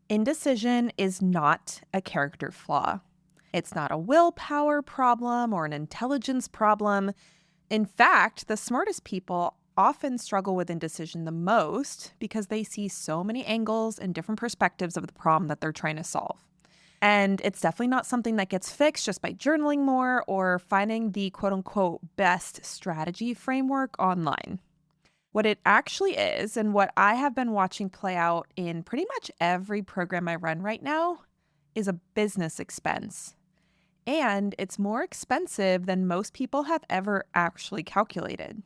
Indecision is not a character flaw. It's not a willpower problem or an intelligence problem. In fact, the smartest people often struggle with indecision the most because they see so many angles and different perspectives of the problem that they're trying to solve. And it's definitely not something that gets fixed just by journaling more or finding the quote unquote best strategy framework online. What it actually is, and what I have been watching play out in pretty much every program I run right now, is a business expense. And it's more expensive than most people have ever actually calculated.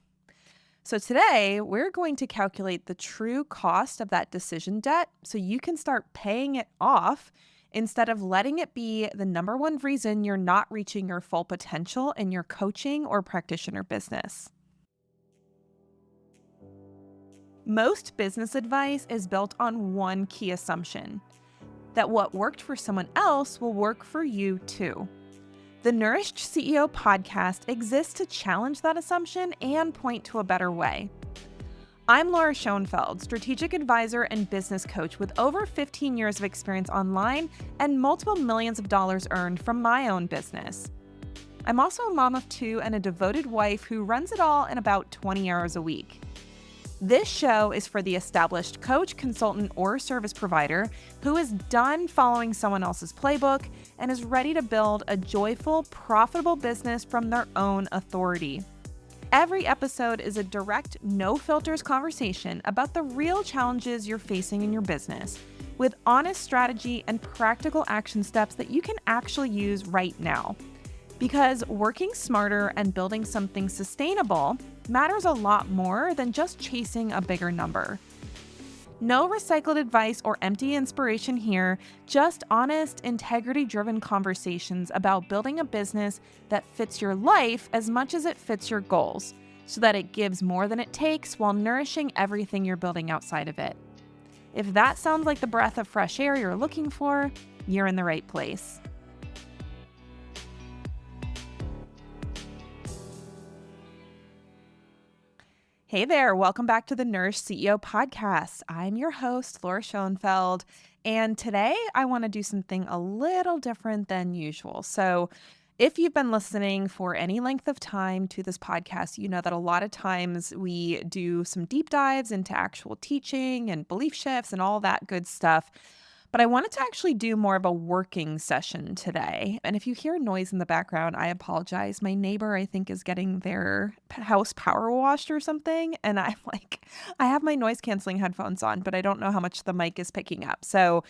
So today, we're going to calculate the true cost of that decision debt so you can start paying it off instead of letting it be the number one reason you're not reaching your full potential in your coaching or practitioner business. Most business advice is built on one key assumption: that what worked for someone else will work for you too. The Nourished CEO podcast exists to challenge that assumption and point to a better way. I'm Laura Schoenfeld, strategic advisor and business coach with over 15 years of experience online and multiple millions of dollars earned from my own business. I'm also a mom of two and a devoted wife who runs it all in about 20 hours a week. This show is for the established coach, consultant, or service provider who is done following someone else's playbook and is ready to build a joyful, profitable business from their own authority. Every episode is a direct, no-filters conversation about the real challenges you're facing in your business, with honest strategy and practical action steps that you can actually use right now. Because working smarter and building something sustainable matters a lot more than just chasing a bigger number. No recycled advice or empty inspiration here, just honest, integrity-driven conversations about building a business that fits your life as much as it fits your goals, so that it gives more than it takes while nourishing everything you're building outside of it. If that sounds like the breath of fresh air you're looking for, you're in the right place. Hey there, welcome back to the Nourished CEO podcast. I'm your host, Laura Schoenfeld, and today I want to do something a little different than usual. So, if you've been listening for any length of time to this podcast, you know that a lot of times we do some deep dives into actual teaching and belief shifts and all that good stuff. But I wanted to actually do more of a working session today. And if you hear noise in the background, I apologize. My neighbor, I think, is getting their house power washed or something. And I'm like, I have my noise canceling headphones on, but I don't know how much the mic is picking up. So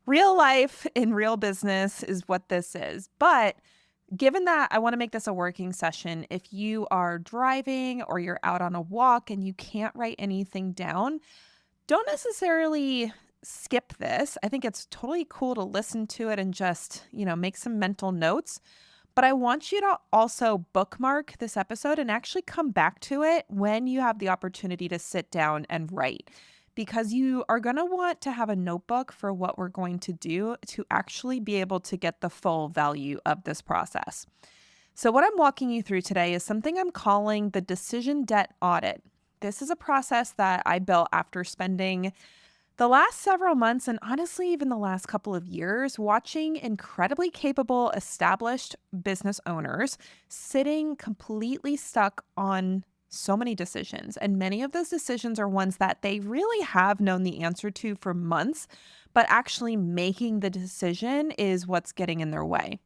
real life in real business is what this is. But given that I want to make this a working session, if you are driving or you're out on a walk and you can't write anything down, don't necessarily skip this. I think it's totally cool to listen to it and just, make some mental notes. But I want you to also bookmark this episode and actually come back to it when you have the opportunity to sit down and write, because you are going to want to have a notebook for what we're going to do to actually be able to get the full value of this process. So what I'm walking you through today is something I'm calling the decision debt audit. This is a process that I built after spending the last several months, and honestly, even the last couple of years, watching incredibly capable, established business owners sitting completely stuck on so many decisions. And many of those decisions are ones that they really have known the answer to for months, but actually making the decision is what's getting in their way.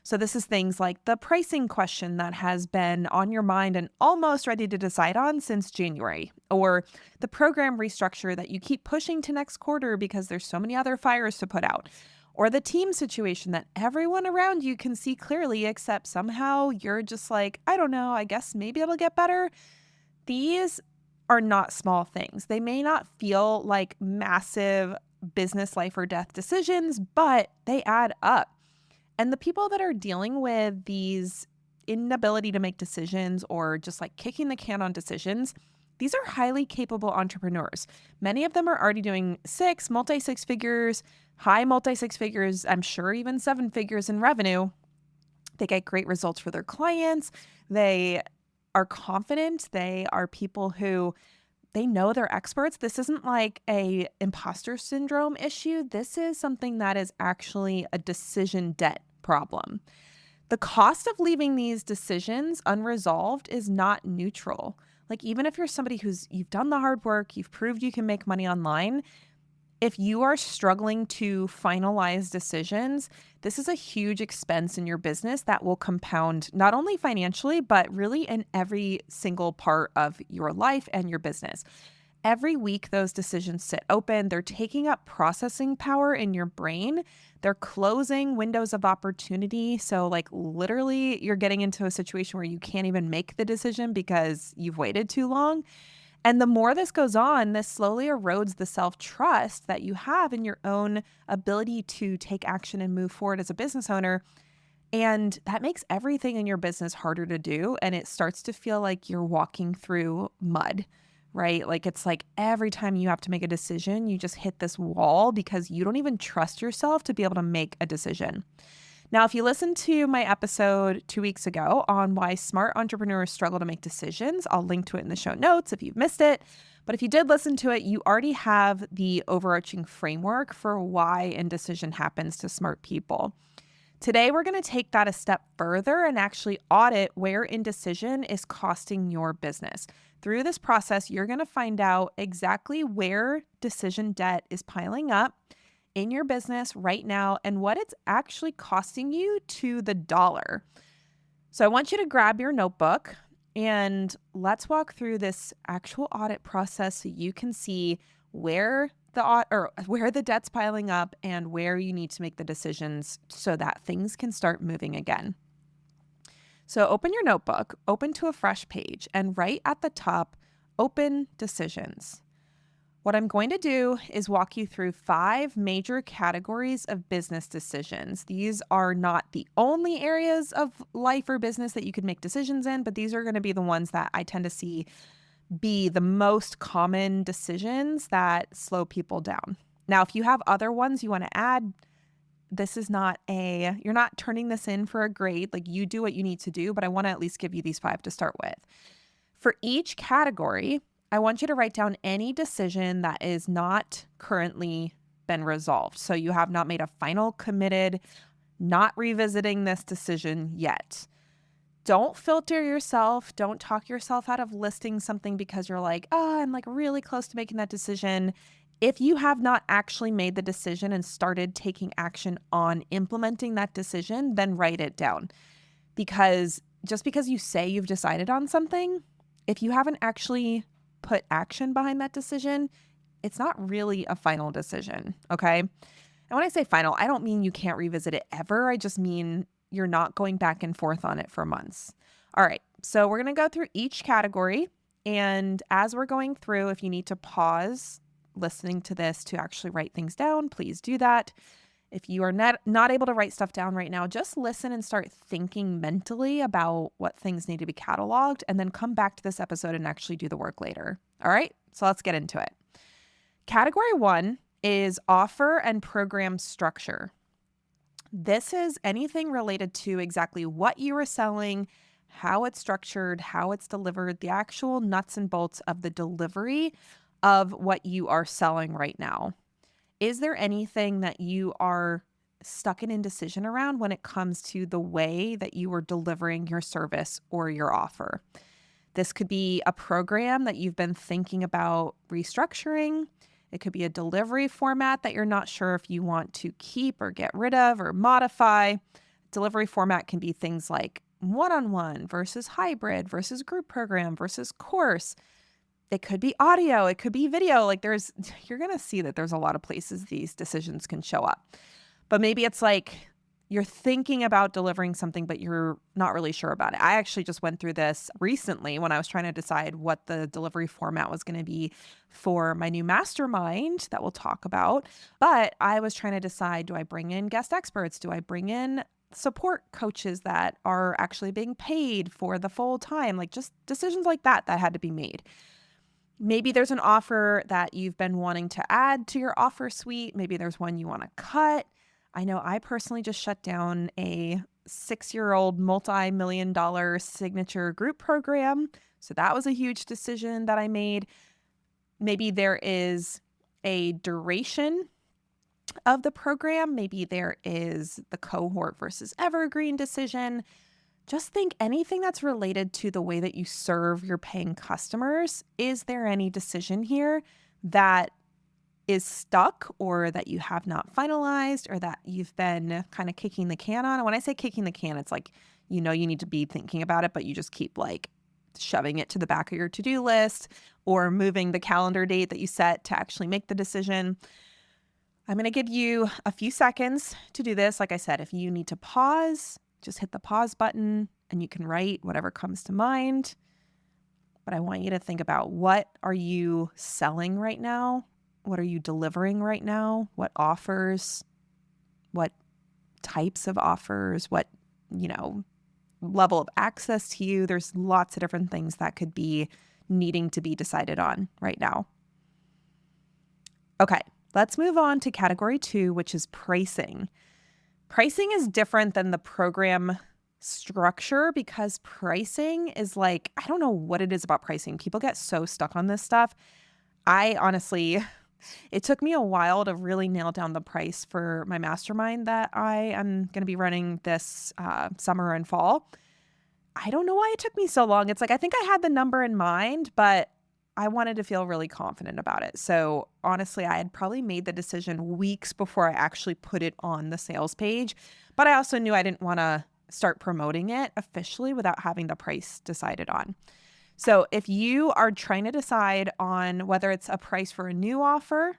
So this is things like the pricing question that has been on your mind and almost ready to decide on since January, or the program restructure that you keep pushing to next quarter because there's so many other fires to put out, or the team situation that everyone around you can see clearly, except somehow you're just like, I don't know, I guess maybe it'll get better. These are not small things. They may not feel like massive business life or death decisions, but they add up. And the people that are dealing with these inability to make decisions or just like kicking the can on decisions, these are highly capable entrepreneurs. Many of them are already doing multi-six figures, high multi-six figures, I'm sure even seven figures in revenue. They get great results for their clients. They are confident. They are people who they know they're experts. This isn't like a imposter syndrome issue. This is something that is actually a decision debt problem. The cost of leaving these decisions unresolved is not neutral. Like, even if you're somebody you've done the hard work, you've proved you can make money online, if you are struggling to finalize decisions, this is a huge expense in your business that will compound not only financially, but really in every single part of your life and your business. Every week, those decisions sit open. They're taking up processing power in your brain. They're closing windows of opportunity. So, like, literally, you're getting into a situation where you can't even make the decision because you've waited too long. And the more this goes on, this slowly erodes the self-trust that you have in your own ability to take action and move forward as a business owner. And that makes everything in your business harder to do. And it starts to feel like you're walking through mud, right? Like, it's like every time you have to make a decision, you just hit this wall because you don't even trust yourself to be able to make a decision. Now, if you listened to my episode 2 weeks ago on why smart entrepreneurs struggle to make decisions, I'll link to it in the show notes if you've missed it. But if you did listen to it, you already have the overarching framework for why indecision happens to smart people. Today, we're going to take that a step further and actually audit where indecision is costing your business. Through this process, you're going to find out exactly where decision debt is piling up in your business right now and what it's actually costing you to the dollar. So I want you to grab your notebook and let's walk through this actual audit process so you can see where the debt's piling up and where you need to make the decisions so that things can start moving again. So open your notebook, open to a fresh page, and right at the top, open decisions. What I'm going to do is walk you through 5 major categories of business decisions. These are not the only areas of life or business that you could make decisions in, but these are going to be the ones that I tend to see be the most common decisions that slow people down. Now, if you have other ones you want to add, you're not turning this in for a grade. Like, you do what you need to do, but I want to at least give you these 5 to start with. For each category, I want you to write down any decision that is not currently been resolved. So you have not made a final committed, not revisiting this decision yet. Don't filter yourself. Don't talk yourself out of listing something because you're like, oh, I'm like really close to making that decision. If you have not actually made the decision and started taking action on implementing that decision, then write it down. Because just because you say you've decided on something, if you haven't actually put action behind that decision, it's not really a final decision, okay? And when I say final, I don't mean you can't revisit it ever. I just mean you're not going back and forth on it for months. All right, so we're going to go through each category. And as we're going through, if you need to pause listening to this to actually write things down, please do that. If you are not able to write stuff down right now, just listen and start thinking mentally about what things need to be cataloged, and then come back to this episode and actually do the work later. All right, so let's get into it. Category 1 is offer and program structure. This is anything related to exactly what you are selling, how it's structured, how it's delivered, the actual nuts and bolts of the delivery of what you are selling right now. Is there anything that you are stuck in indecision around when it comes to the way that you are delivering your service or your offer? This could be a program that you've been thinking about restructuring. It could be a delivery format that you're not sure if you want to keep or get rid of or modify. Delivery format can be things like one-on-one versus hybrid versus group program versus course. It could be audio, it could be video. Like, you're going to see that there's a lot of places these decisions can show up. But maybe it's like you're thinking about delivering something, but you're not really sure about it. I actually just went through this recently when I was trying to decide what the delivery format was going to be for my new mastermind that we'll talk about. But I was trying to decide, do I bring in guest experts? Do I bring in support coaches that are actually being paid for the full time? Like, just decisions like that had to be made. Maybe there's an offer that you've been wanting to add to your offer suite. Maybe there's one you want to cut. I know I personally just shut down a 6-year-old multi-million-dollar signature group program. So that was a huge decision that I made. Maybe there is a duration of the program. Maybe there is the cohort versus evergreen decision. Just think anything that's related to the way that you serve your paying customers. Is there any decision here that is stuck or that you have not finalized or that you've been kind of kicking the can on? And when I say kicking the can, it's like, you need to be thinking about it, but you just keep like shoving it to the back of your to-do list or moving the calendar date that you set to actually make the decision. I'm going to give you a few seconds to do this. Like I said, if you need to pause, just hit the pause button and you can write whatever comes to mind. But I want you to think about, what are you selling right now? What are you delivering right now? What offers? What types of offers? What, level of access to you? There's lots of different things that could be needing to be decided on right now. Okay, let's move on to category 2, which is pricing. Pricing is different than the program structure because pricing is like, I don't know what it is about pricing. People get so stuck on this stuff. I honestly, it took me a while to really nail down the price for my mastermind that I am going to be running this summer and fall. I don't know why it took me so long. It's like, I think I had the number in mind, but I wanted to feel really confident about it. So honestly, I had probably made the decision weeks before I actually put it on the sales page. But I also knew I didn't want to start promoting it officially without having the price decided on. So if you are trying to decide on whether it's a price for a new offer,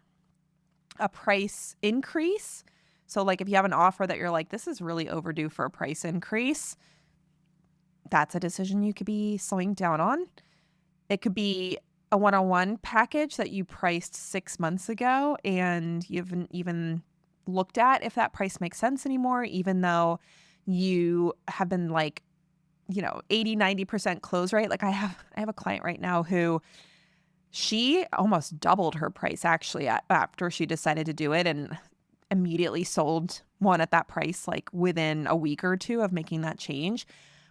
a price increase. So like if you have an offer that you're like, this is really overdue for a price increase, that's a decision you could be slowing down on. It could be a one-on-one package that you priced 6 months ago and you haven't even looked at if that price makes sense anymore, even though you have been like, 80-90% close rate. Like I have a client right now who she almost doubled her price actually after she decided to do it and immediately sold one at that price, like within a week or two of making that change.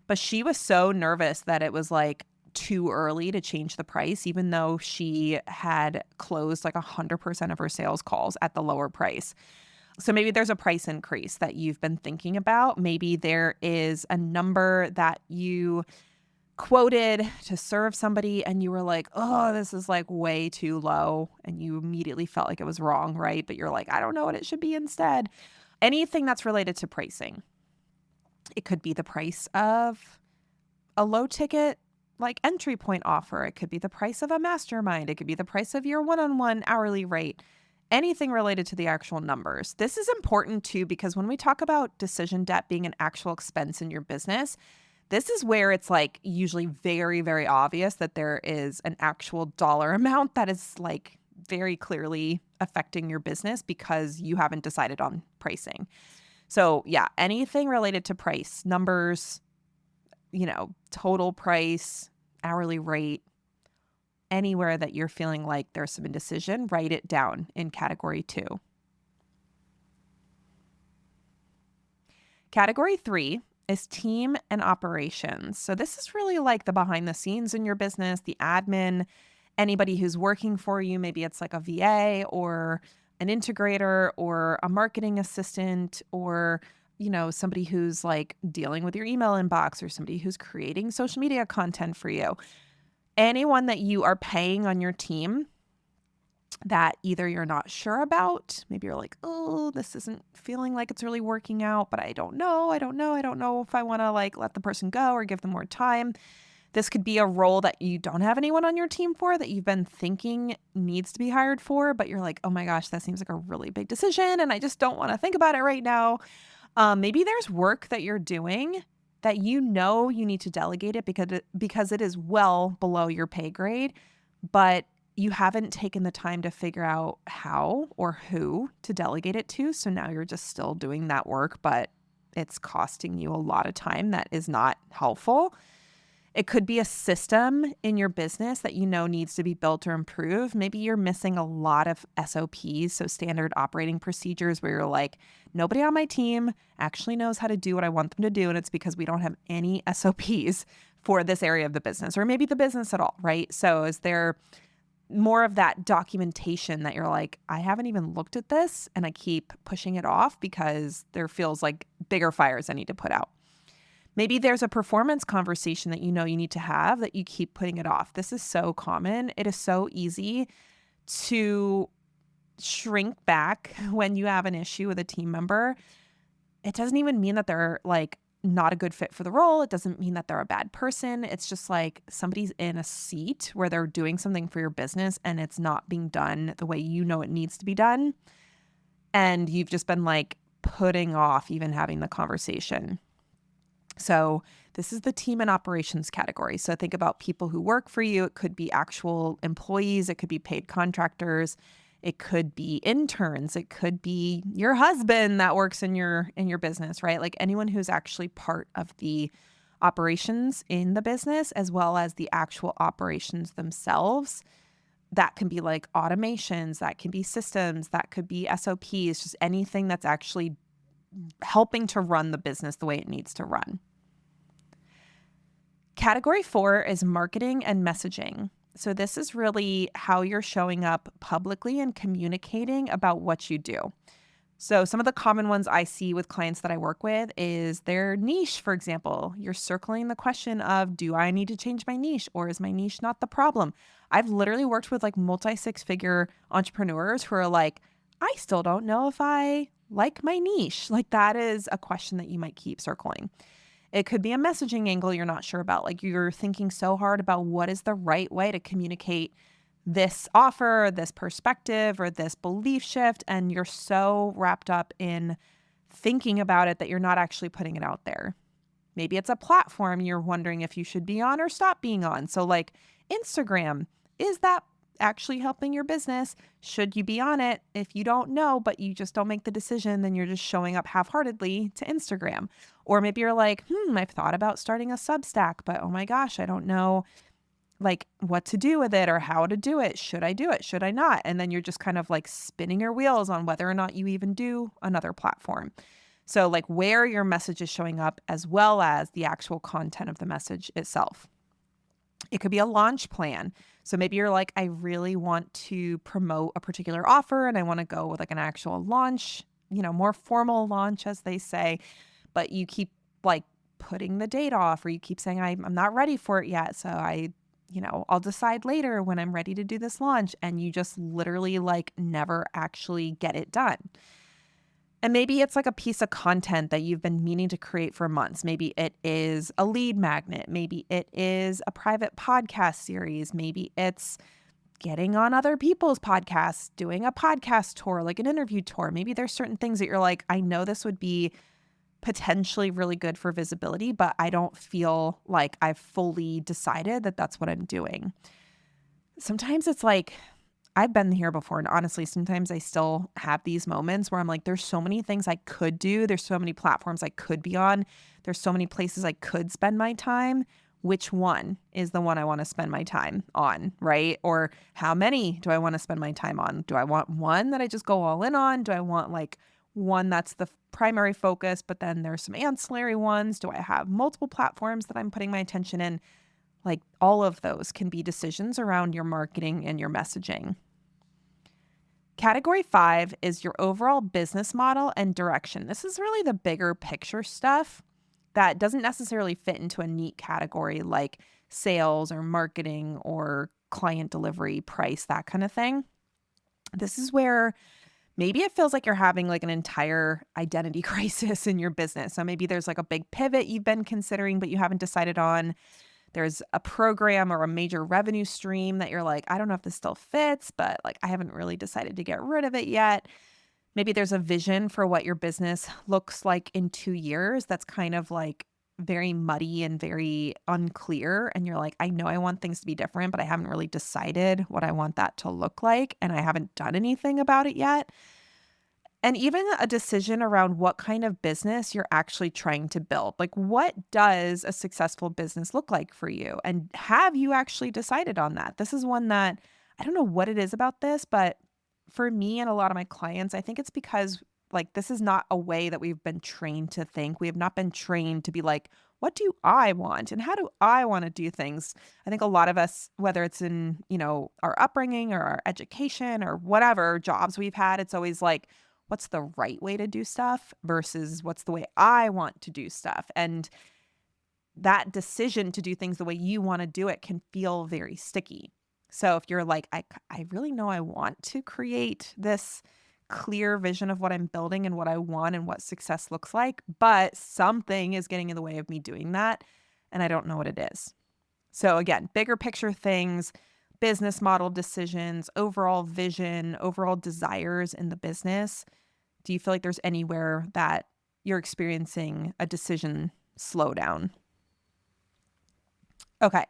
But she was so nervous that it was like too early to change the price, even though she had closed like 100% of her sales calls at the lower price. So maybe there's a price increase that you've been thinking about. Maybe there is a number that you quoted to serve somebody and you were like, oh, this is like way too low. And you immediately felt like it was wrong, right? But you're like, I don't know what it should be instead. Anything that's related to pricing. It could be the price of a low ticket like entry point offer. It could be the price of a mastermind. It could be the price of your one-on-one hourly rate. Anything related to the actual numbers. This is important too, because when we talk about decision debt being an actual expense in your business, this is where it's like usually very, very obvious that there is an actual dollar amount that is like very clearly affecting your business because you haven't decided on pricing. So yeah, anything related to price, numbers, total price, hourly rate, anywhere that you're feeling like there's some indecision, write it down in category 2. Category 3 is team and operations. So this is really like the behind the scenes in your business, the admin, anybody who's working for you. Maybe it's like a VA or an integrator or a marketing assistant or somebody who's like dealing with your email inbox or somebody who's creating social media content for you. Anyone that you are paying on your team that either you're not sure about, maybe you're like, oh, this isn't feeling like it's really working out, but I don't know if I want to like let the person go or give them more time. This could be a role that you don't have anyone on your team for that you've been thinking needs to be hired for, but you're like, oh my gosh, that seems like a really big decision and I just don't want to think about it right now. Maybe there's work that you're doing that you need to delegate it because it is well below your pay grade, but you haven't taken the time to figure out how or who to delegate it to. So now you're just still doing that work, but it's costing you a lot of time that is not helpful. It could be a system in your business that needs to be built or improved. Maybe you're missing a lot of SOPs, so standard operating procedures, where you're like, nobody on my team actually knows how to do what I want them to do, and it's because we don't have any SOPs for this area of the business, or maybe the business at all, right? So is there more of that documentation that you're like, I haven't even looked at this and I keep pushing it off because there feels like bigger fires I need to put out. Maybe there's a performance conversation that you know you need to have that you keep putting it off. This is so common. It is so easy to shrink back when you have an issue with a team member. It doesn't even mean that they're like not a good fit for the role. It doesn't mean that they're a bad person. It's just like somebody's in a seat where they're doing something for your business and it's not being done the way you know it needs to be done. And you've just been like putting off even having the conversation. So this is the team and operations category. So think about people who work for you. It could be actual employees. It could be paid contractors. It could be interns. It could be your husband that works in your business, right? Like anyone who's actually part of the operations in the business, as well as the actual operations themselves. That can be like automations, that can be systems, that could be SOPs, just anything that's actually helping to run the business the way it needs to run. Category 4 is marketing and messaging. So this is really how you're showing up publicly and communicating about what you do. So some of the common ones I see with clients that I work with is their niche, for example. You're circling the question of, do I need to change my niche or is my niche not the problem? I've literally worked with like multi-six-figure entrepreneurs who are like, I still don't know if I like my niche. Like that is a question that you might keep circling. It could be a messaging angle you're not sure about. Like you're thinking so hard about what is the right way to communicate this offer, this perspective, or this belief shift. And you're so wrapped up in thinking about it that you're not actually putting it out there. Maybe it's a platform you're wondering if you should be on or stop being on. So like Instagram, is that actually helping your business? Should you be on it? If you don't know, but you just don't make the decision, then you're just showing up half-heartedly to Instagram. Or maybe you're like, I've thought about starting a Substack, but oh my gosh, I don't know like what to do with it or how to do it. Should I do it? Should I not? And then you're just kind of like spinning your wheels on whether or not you even do another platform. So like where your message is showing up as well as the actual content of the message itself. It could be a launch plan. So maybe you're like, I really want to promote a particular offer and I want to go with like an actual launch, more formal launch as they say, but you keep like putting the date off or you keep saying, I'm not ready for it yet. So I'll decide later when I'm ready to do this launch. And you just literally like never actually get it done. And maybe it's like a piece of content that you've been meaning to create for months. Maybe it is a lead magnet. Maybe it is a private podcast series. Maybe it's getting on other people's podcasts, doing a podcast tour, like an interview tour. Maybe there's certain things that you're like, I know this would be potentially really good for visibility, but I don't feel like I've fully decided that that's what I'm doing. Sometimes it's like, I've been here before, and honestly, sometimes I still have these moments where I'm like, there's so many things I could do. There's so many platforms I could be on. There's so many places I could spend my time. Which one is the one I want to spend my time on, right? Or how many do I want to spend my time on? Do I want one that I just go all in on? Do I want like one that's the primary focus, but then there's some ancillary ones? Do I have multiple platforms that I'm putting my attention in? Like all of those can be decisions around your marketing and your messaging. Category 5 is your overall business model and direction. This is really the bigger picture stuff that doesn't necessarily fit into a neat category like sales or marketing or client delivery, price, that kind of thing. This is where maybe it feels like you're having like an entire identity crisis in your business. So maybe there's like a big pivot you've been considering, but you haven't decided on. There's a program or a major revenue stream that you're like, I don't know if this still fits, but like I haven't really decided to get rid of it yet. Maybe there's a vision for what your business looks like in 2 years that's kind of like very muddy and very unclear. And you're like, I know I want things to be different, but I haven't really decided what I want that to look like. And I haven't done anything about it yet. And even a decision around what kind of business you're actually trying to build. Like, what does a successful business look like for you? And have you actually decided on that? This is one that I don't know what it is about this, but for me and a lot of my clients, I think it's because Like, this is not a way that we've been trained to think. We have not been trained to be like, what do I want? And how do I want to do things? I think a lot of us, whether it's in, our upbringing or our education or whatever jobs we've had, it's always like, what's the right way to do stuff versus what's the way I want to do stuff. And that decision to do things the way you want to do it can feel very sticky. So if you're like, I really know I want to create this clear vision of what I'm building and what I want and what success looks like, but something is getting in the way of me doing that, and I don't know what it is. So again, bigger picture things, business model decisions, overall vision, overall desires in the business. Do you feel like there's anywhere that you're experiencing a decision slowdown? Okay.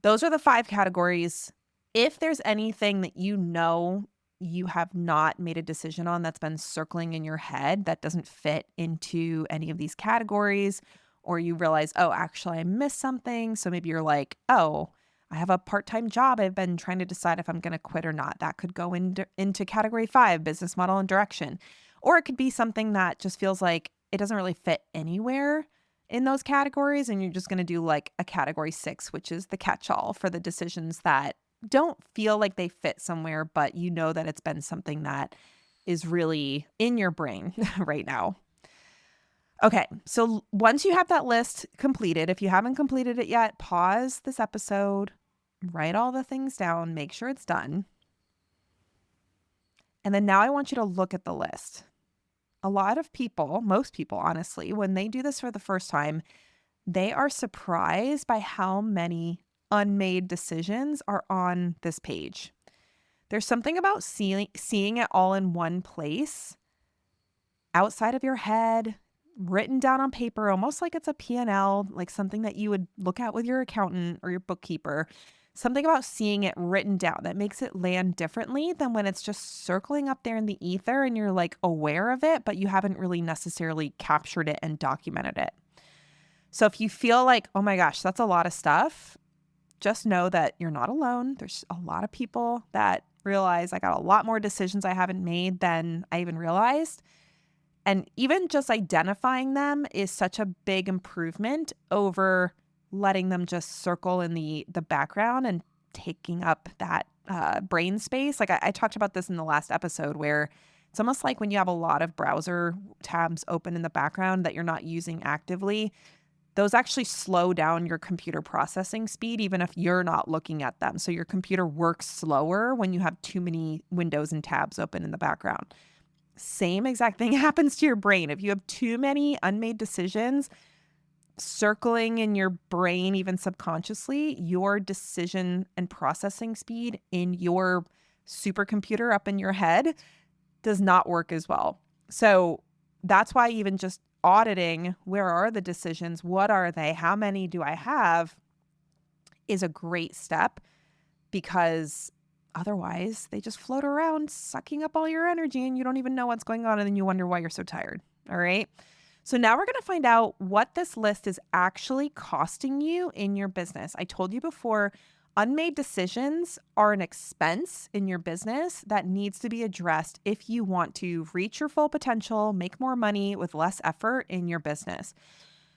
Those are the 5 categories. If there's anything that you have not made a decision on that's been circling in your head that doesn't fit into any of these categories, or you realize, oh, actually, I missed something. So maybe you're like, oh, I have a part-time job. I've been trying to decide if I'm going to quit or not. That could go into category 5, business model and direction. Or it could be something that just feels like it doesn't really fit anywhere in those categories, and you're just going to do like a category 6, which is the catch-all for the decisions that don't feel like they fit somewhere, but you know that it's been something that is really in your brain right now. Okay, so once you have that list completed, if you haven't completed it yet, pause this episode, write all the things down, make sure it's done. And then now I want you to look at the list. A lot of people, most people, honestly, when they do this for the first time, they are surprised by how many unmade decisions are on this page. There's something about seeing it all in one place, outside of your head, written down on paper, almost like it's a P&L, like something that you would look at with your accountant or your bookkeeper. Something about seeing it written down that makes it land differently than when it's just circling up there in the ether and you're like aware of it, but you haven't really necessarily captured it and documented it. So if you feel like, oh my gosh, that's a lot of stuff, just know that you're not alone. There's a lot of people that realize I got a lot more decisions I haven't made than I even realized. And even just identifying them is such a big improvement over letting them just circle in the background and taking up that brain space. Like I talked about this in the last episode, where it's almost like when you have a lot of browser tabs open in the background that you're not using actively, those actually slow down your computer processing speed, even if you're not looking at them. So your computer works slower when you have too many windows and tabs open in the background. Same exact thing happens to your brain. If you have too many unmade decisions circling in your brain, even subconsciously, your decision and processing speed in your supercomputer up in your head does not work as well. So that's why even just auditing, where are the decisions? What are they? How many do I have? Is a great step, because otherwise they just float around sucking up all your energy and you don't even know what's going on. And then you wonder why you're so tired. All right. So now we're going to find out what this list is actually costing you in your business. I told you before, unmade decisions are an expense in your business that needs to be addressed if you want to reach your full potential, make more money with less effort in your business.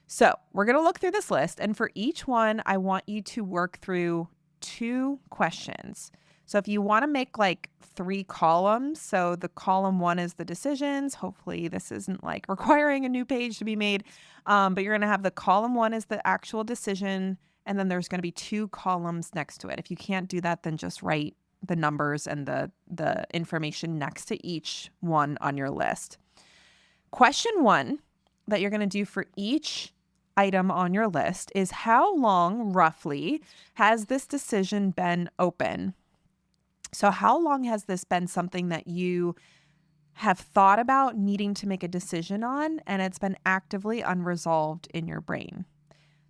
So we're going to look through this list, and for each one, I want you to work through 2 questions. So if you want to make like 3 columns, so the column 1 is the decisions. Hopefully this isn't like requiring a new page to be made, but you're going to have the column 1 is the actual decision, and then there's going to be 2 columns next to it. If you can't do that, then just write the numbers and the information next to each one on your list. Question 1 that you're going to do for each item on your list is, how long roughly has this decision been open? So how long has this been something that you have thought about needing to make a decision on, and it's been actively unresolved in your brain?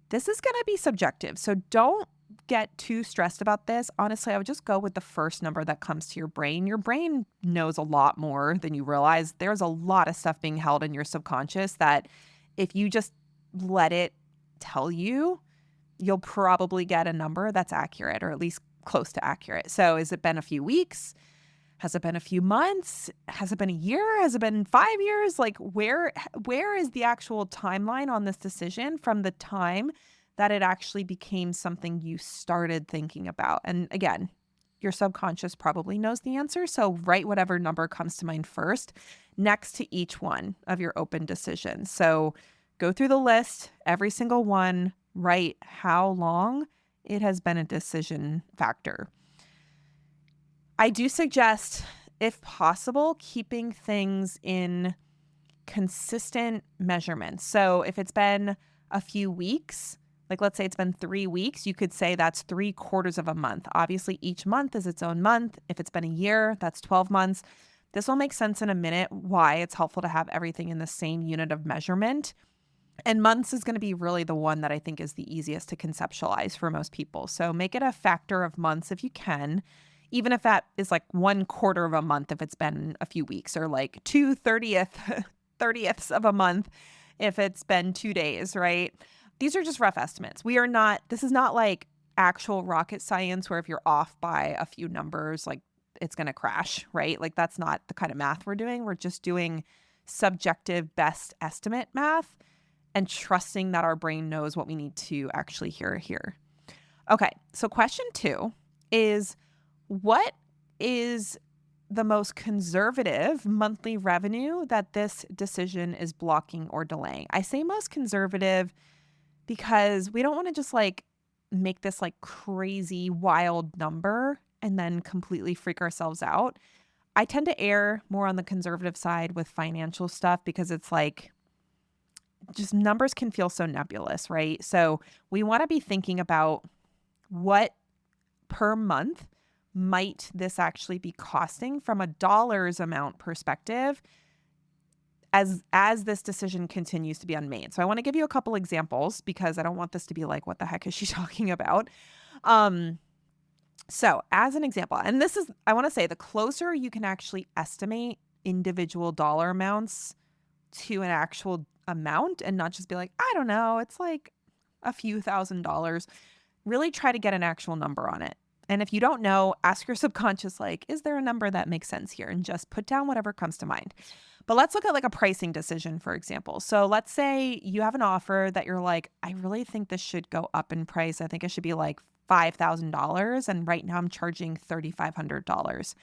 This is going to be subjective, so don't get too stressed about this. Honestly, I would just go with the first number that comes to your brain. Your brain knows a lot more than you realize. There's a lot of stuff being held in your subconscious that if you just let it tell you, you'll probably get a number that's accurate, or at least close to accurate. So has it been a few weeks? Has it been a few months? Has it been a year? Has it been 5 years? Like where is the actual timeline on this decision from the time that it actually became something you started thinking about? And again, your subconscious probably knows the answer. So write whatever number comes to mind first next to each one of your open decisions. So go through the list, every single one, write how long it has been a decision factor. I do suggest, if possible, keeping things in consistent measurements. So if it's been a few weeks, like let's say it's been 3 weeks, you could say that's 3/4 of a month. Obviously, each month is its own month. If it's been a year, that's 12 months. This will make sense in a minute why it's helpful to have everything in the same unit of measurement. And months is going to be really the one that I think is the easiest to conceptualize for most people. So make it a factor of months if you can, even if that is like 1/4 of a month if it's been a few weeks, or like 2/30ths of a month if it's been 2 days, right? These are just rough estimates. This is not like actual rocket science where if you're off by a few numbers, like it's going to crash, right? Like that's not the kind of math we're doing. We're just doing subjective best estimate math and trusting that our brain knows what we need to actually hear here. Okay, so question 2 is, what is the most conservative monthly revenue that this decision is blocking or delaying? I say most conservative because we don't want to just like make this like crazy wild number and then completely freak ourselves out. I tend to err more on the conservative side with financial stuff because it's like just numbers can feel so nebulous, right? So we want to be thinking about what per month might this actually be costing from a dollars amount perspective as this decision continues to be unmade. So I want to give you a couple examples because I don't want this to be like, what the heck is she talking about? So as an example, and this is, I want to say the closer you can actually estimate individual dollar amounts to an actual amount and not just be like, I don't know, it's like a few $1,000s, really try to get an actual number on it. And if you don't know, ask your subconscious, like, is there a number that makes sense here? And just put down whatever comes to mind. But let's look at like a pricing decision, for example. So let's say you have an offer that you're like, I really think this should go up in price. I think it should be like $5,000. And right now I'm charging $3,500.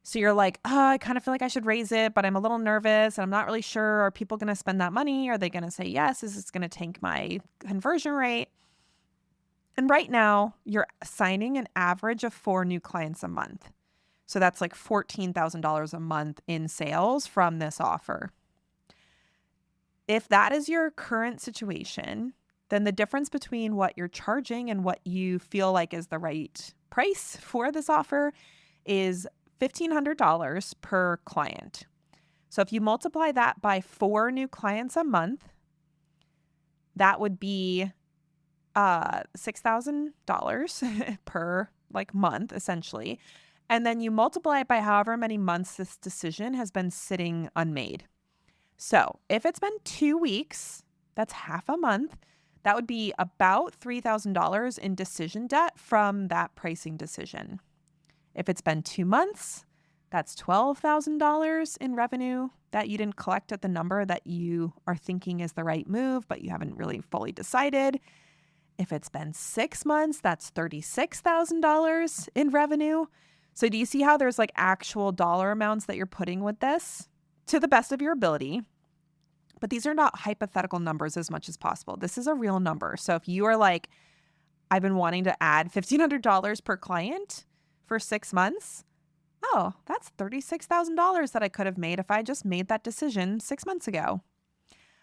So you're like, I kind of feel like I should raise it, but I'm a little nervous and I'm not really sure. Are people going to spend that money? Are they going to say yes? Is this going to tank my conversion rate? And right now you're signing an average of 4 new clients a month. So that's like $14,000 a month in sales from this offer. If that is your current situation, then the difference between what you're charging and what you feel like is the right price for this offer is $1,500 per client. So if you multiply that by 4 new clients a month, that would be $6,000 per like month, essentially. And then you multiply it by however many months this decision has been sitting unmade. So if it's been 2 weeks, that's half a month. That would be about $3,000 in decision debt from that pricing decision. If it's been 2 months, that's $12,000 in revenue that you didn't collect at the number that you are thinking is the right move, but you haven't really fully decided. If it's been 6 months, that's $36,000 in revenue. So do you see how there's like actual dollar amounts that you're putting with this to the best of your ability? But these are not hypothetical numbers as much as possible. This is a real number. So if you are like, I've been wanting to add $1,500 per client for 6 months, oh, that's $36,000 that I could have made if I just made that decision 6 months ago.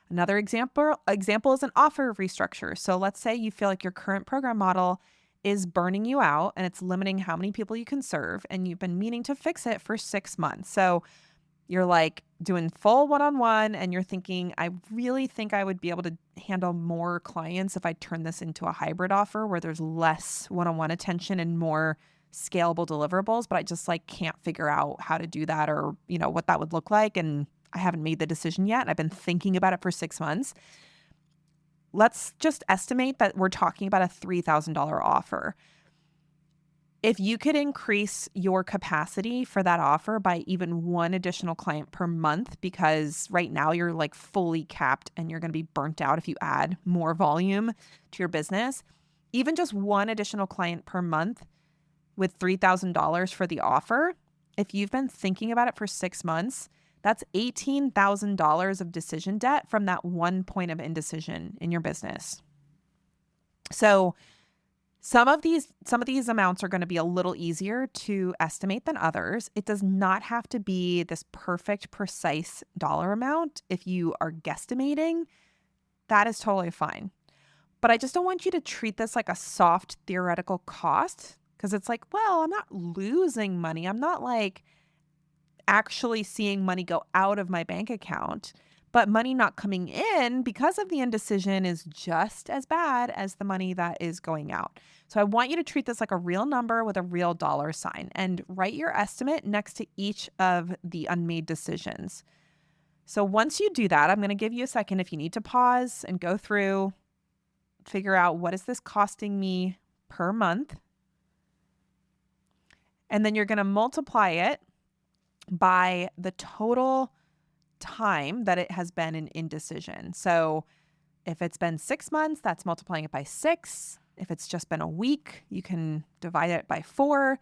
Another example is an offer restructure. So let's say you feel like your current program model is burning you out and it's limiting how many people you can serve, and you've been meaning to fix it for 6 months. So you're like doing full one-on-one and you're thinking, I really think I would be able to handle more clients if I turn this into a hybrid offer where there's less one-on-one attention and more scalable deliverables, but I just like can't figure out how to do that or, what that would look like. And I haven't made the decision yet. And I've been thinking about it for 6 months. Let's just estimate that we're talking about a $3,000 offer. If you could increase your capacity for that offer by even one additional client per month, because right now you're like fully capped and you're going to be burnt out if you add more volume to your business, even just one additional client per month with $3,000 for the offer, if you've been thinking about it for 6 months, that's $18,000 of decision debt from that one point of indecision in your business. So some of these amounts are going to be a little easier to estimate than others. It does not have to be this perfect, precise dollar amount. If you are guesstimating, that is totally fine. But I just don't want you to treat this like a soft theoretical cost, because it's like, well, I'm not losing money. I'm not like actually seeing money go out of my bank account, but money not coming in because of the indecision is just as bad as the money that is going out. So I want you to treat this like a real number with a real dollar sign and write your estimate next to each of the unmade decisions. So once you do that, I'm going to give you a second if you need to pause and go through, figure out what is this costing me per month. And then you're going to multiply it by the total time that it has been in indecision. So if it's been 6 months, that's multiplying it by 6. If it's just been a week, you can divide it by 4.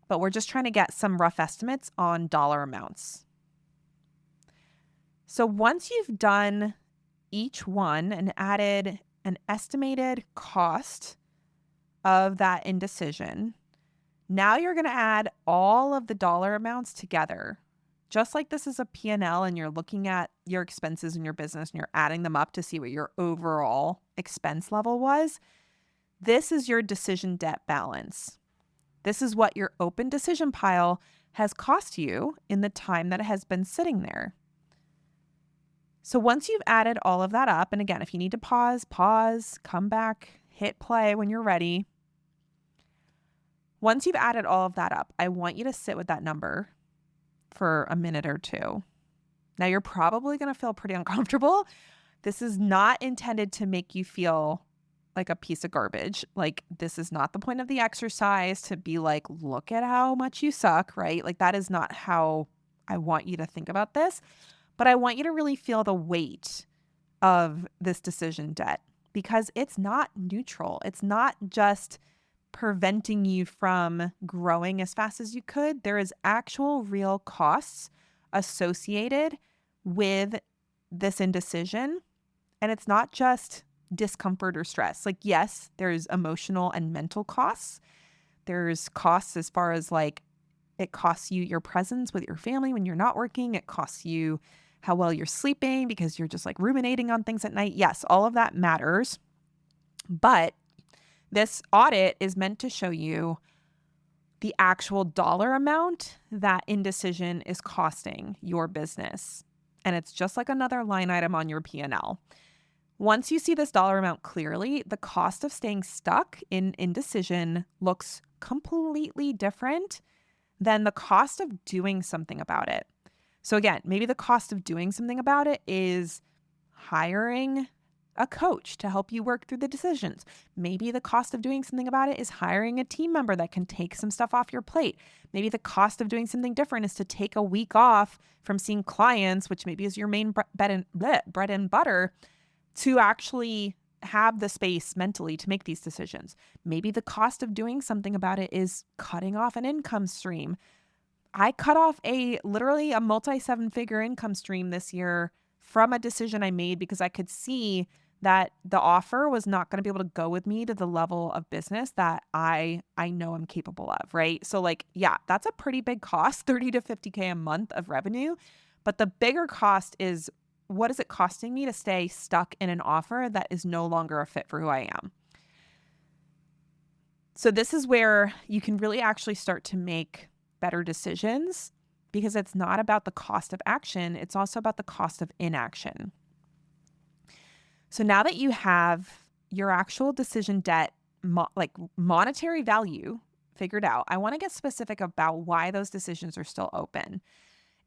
But we're just trying to get some rough estimates on dollar amounts. So once you've done each one and added an estimated cost of that indecision, now you're going to add all of the dollar amounts together. Just like this is a P&L and you're looking at your expenses in your business and you're adding them up to see what your overall expense level was, this is your decision debt balance. This is what your open decision pile has cost you in the time that it has been sitting there. So once you've added all of that up, and again, if you need to pause, come back, hit play when you're ready. Once you've added all of that up, I want you to sit with that number for a minute or two. Now, you're probably going to feel pretty uncomfortable. This is not intended to make you feel like a piece of garbage. Like, this is not the point of the exercise to be like, look at how much you suck, right? Like, that is not how I want you to think about this. But I want you to really feel the weight of this decision debt, because it's not neutral. It's not just preventing you from growing as fast as you could. There is actual real costs associated with this indecision. And it's not just discomfort or stress. Like, yes, there's emotional and mental costs. There's costs as far as like, it costs you your presence with your family when you're not working. It costs you how well you're sleeping because you're just like ruminating on things at night. Yes, all of that matters. But this audit is meant to show you the actual dollar amount that indecision is costing your business. And it's just like another line item on your P&L. Once you see this dollar amount clearly, the cost of staying stuck in indecision looks completely different than the cost of doing something about it. So again, maybe the cost of doing something about it is hiring a coach to help you work through the decisions. Maybe the cost of doing something about it is hiring a team member that can take some stuff off your plate. Maybe the cost of doing something different is to take a week off from seeing clients, which maybe is your main bread and butter, to actually have the space mentally to make these decisions. Maybe the cost of doing something about it is cutting off an income stream. I cut off literally a multi-7-figure income stream this year from a decision I made because I could see that the offer was not going to be able to go with me to the level of business that I know I'm capable of, right? So like, yeah, that's a pretty big cost, 30 to 50K a month of revenue. But the bigger cost is, what is it costing me to stay stuck in an offer that is no longer a fit for who I am? So this is where you can really actually start to make better decisions, because it's not about the cost of action. It's also about the cost of inaction. So now that you have your actual decision debt, like monetary value figured out, I want to get specific about why those decisions are still open.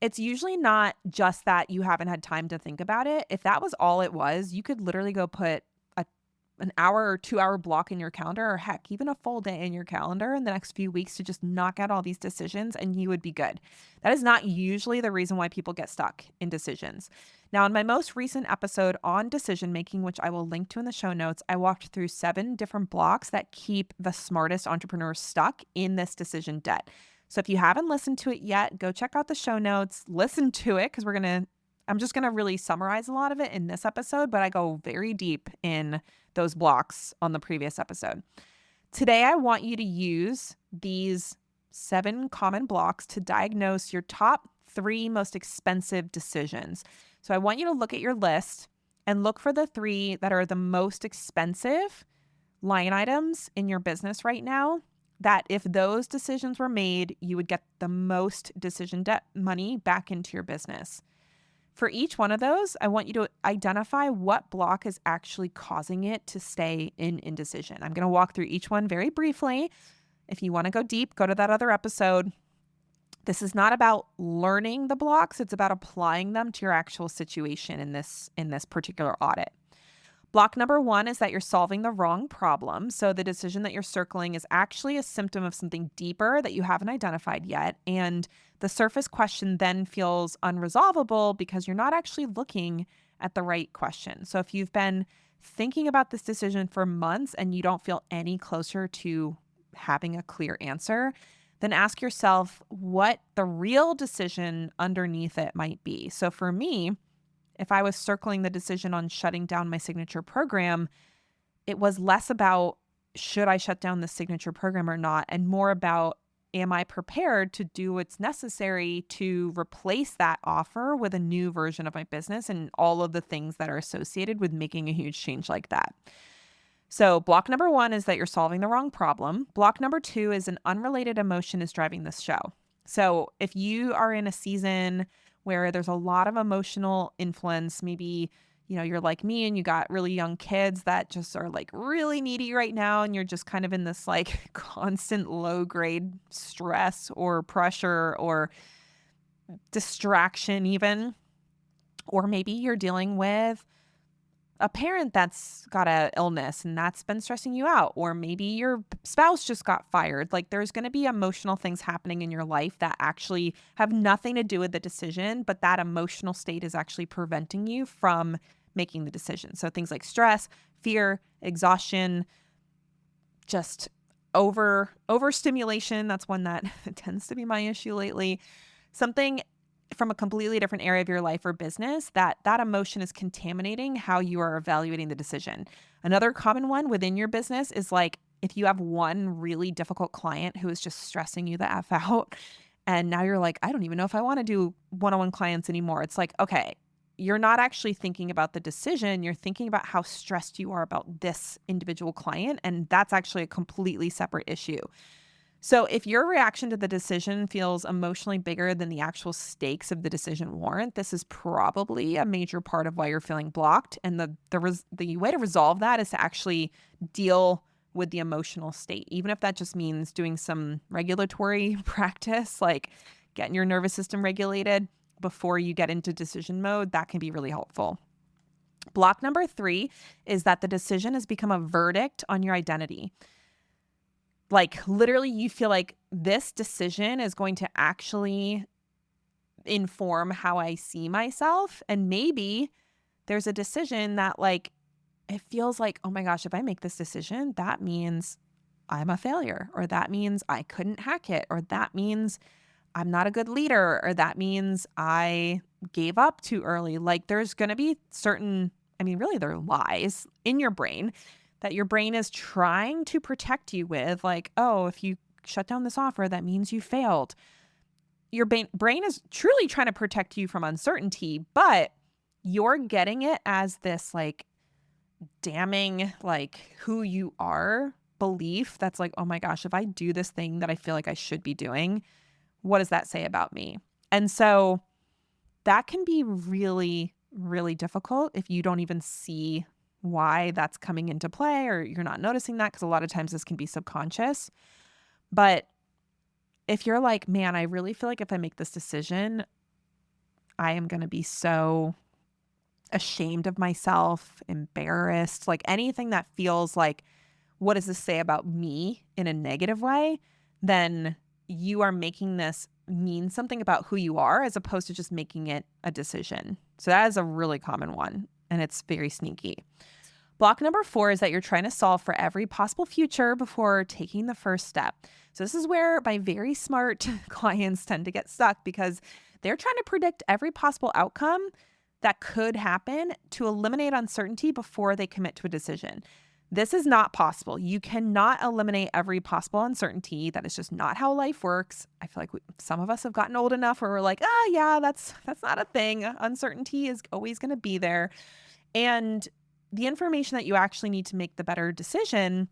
It's usually not just that you haven't had time to think about it. If that was all it was, you could literally go put an hour or 2 hour block in your calendar, or heck, even a full day in your calendar in the next few weeks to just knock out all these decisions and you would be good. That is not usually the reason why people get stuck in decisions. Now, in my most recent episode on decision making, which I will link to in the show notes, I walked through 7 different blocks that keep the smartest entrepreneurs stuck in this decision debt. So if you haven't listened to it yet, go check out the show notes, listen to it, because I'm just going to really summarize a lot of it in this episode, but I go very deep in those blocks on the previous episode. Today, I want you to use these 7 common blocks to diagnose your top 3 most expensive decisions. So I want you to look at your list and look for the 3 that are the most expensive line items in your business right now, that if those decisions were made, you would get the most decision debt money back into your business. For each one of those, I want you to identify what block is actually causing it to stay in indecision. I'm going to walk through each one very briefly. If you want to go deep, go to that other episode. This is not about learning the blocks. It's about applying them to your actual situation in this particular audit. Block number 1 is that you're solving the wrong problem. So the decision that you're circling is actually a symptom of something deeper that you haven't identified yet. And the surface question then feels unresolvable because you're not actually looking at the right question. So if you've been thinking about this decision for months and you don't feel any closer to having a clear answer, then ask yourself what the real decision underneath it might be. So for me, if I was circling the decision on shutting down my signature program, it was less about should I shut down the signature program or not, and more about am I prepared to do what's necessary to replace that offer with a new version of my business and all of the things that are associated with making a huge change like that. So block number 1 is that you're solving the wrong problem. Block number 2 is an unrelated emotion is driving this show. So if you are in a season where there's a lot of emotional influence, maybe, you're like me and you got really young kids that just are like really needy right now, and you're just kind of in this like constant low grade stress or pressure or distraction even, or maybe you're dealing with a parent that's got a illness and that's been stressing you out, or maybe your spouse just got fired. Like there's going to be emotional things happening in your life that actually have nothing to do with the decision, but that emotional state is actually preventing you from making the decision. So things like stress, fear, exhaustion, just overstimulation. That's one that tends to be my issue lately. Something from a completely different area of your life or business, that emotion is contaminating how you are evaluating the decision. Another common one within your business is like if you have one really difficult client who is just stressing you the F out, and now you're like, I don't even know if I want to do one-on-one clients anymore. It's like, okay, you're not actually thinking about the decision. You're thinking about how stressed you are about this individual client, and that's actually a completely separate issue. So if your reaction to the decision feels emotionally bigger than the actual stakes of the decision warrant, this is probably a major part of why you're feeling blocked. And the way to resolve that is to actually deal with the emotional state, even if that just means doing some regulatory practice, like getting your nervous system regulated before you get into decision mode. That can be really helpful. Block number 3 is that the decision has become a verdict on your identity. Like literally you feel like this decision is going to actually inform how I see myself. And maybe there's a decision that like, it feels like, oh my gosh, if I make this decision, that means I'm a failure, or that means I couldn't hack it, or that means I'm not a good leader, or that means I gave up too early. Like there's going to be really they're lies in your brain that your brain is trying to protect you with, like, oh, if you shut down this offer, that means you failed. Your brain is truly trying to protect you from uncertainty, but you're getting it as this like damning, like who you are belief that's like, oh my gosh, if I do this thing that I feel like I should be doing, what does that say about me? And so that can be really, really difficult if you don't even see why that's coming into play, or you're not noticing that, because a lot of times this can be subconscious. But if you're like, man, I really feel like if I make this decision, I am going to be so ashamed of myself, embarrassed, like anything that feels like, what does this say about me in a negative way, then you are making this mean something about who you are as opposed to just making it a decision. So that is a really common one, and it's very sneaky. Block number 4 is that you're trying to solve for every possible future before taking the first step. So this is where my very smart clients tend to get stuck because they're trying to predict every possible outcome that could happen to eliminate uncertainty before they commit to a decision. This is not possible. You cannot eliminate every possible uncertainty. That is just not how life works. I feel like some of us have gotten old enough where we're like, yeah, that's not a thing. Uncertainty is always going to be there. And the information that you actually need to make the better decision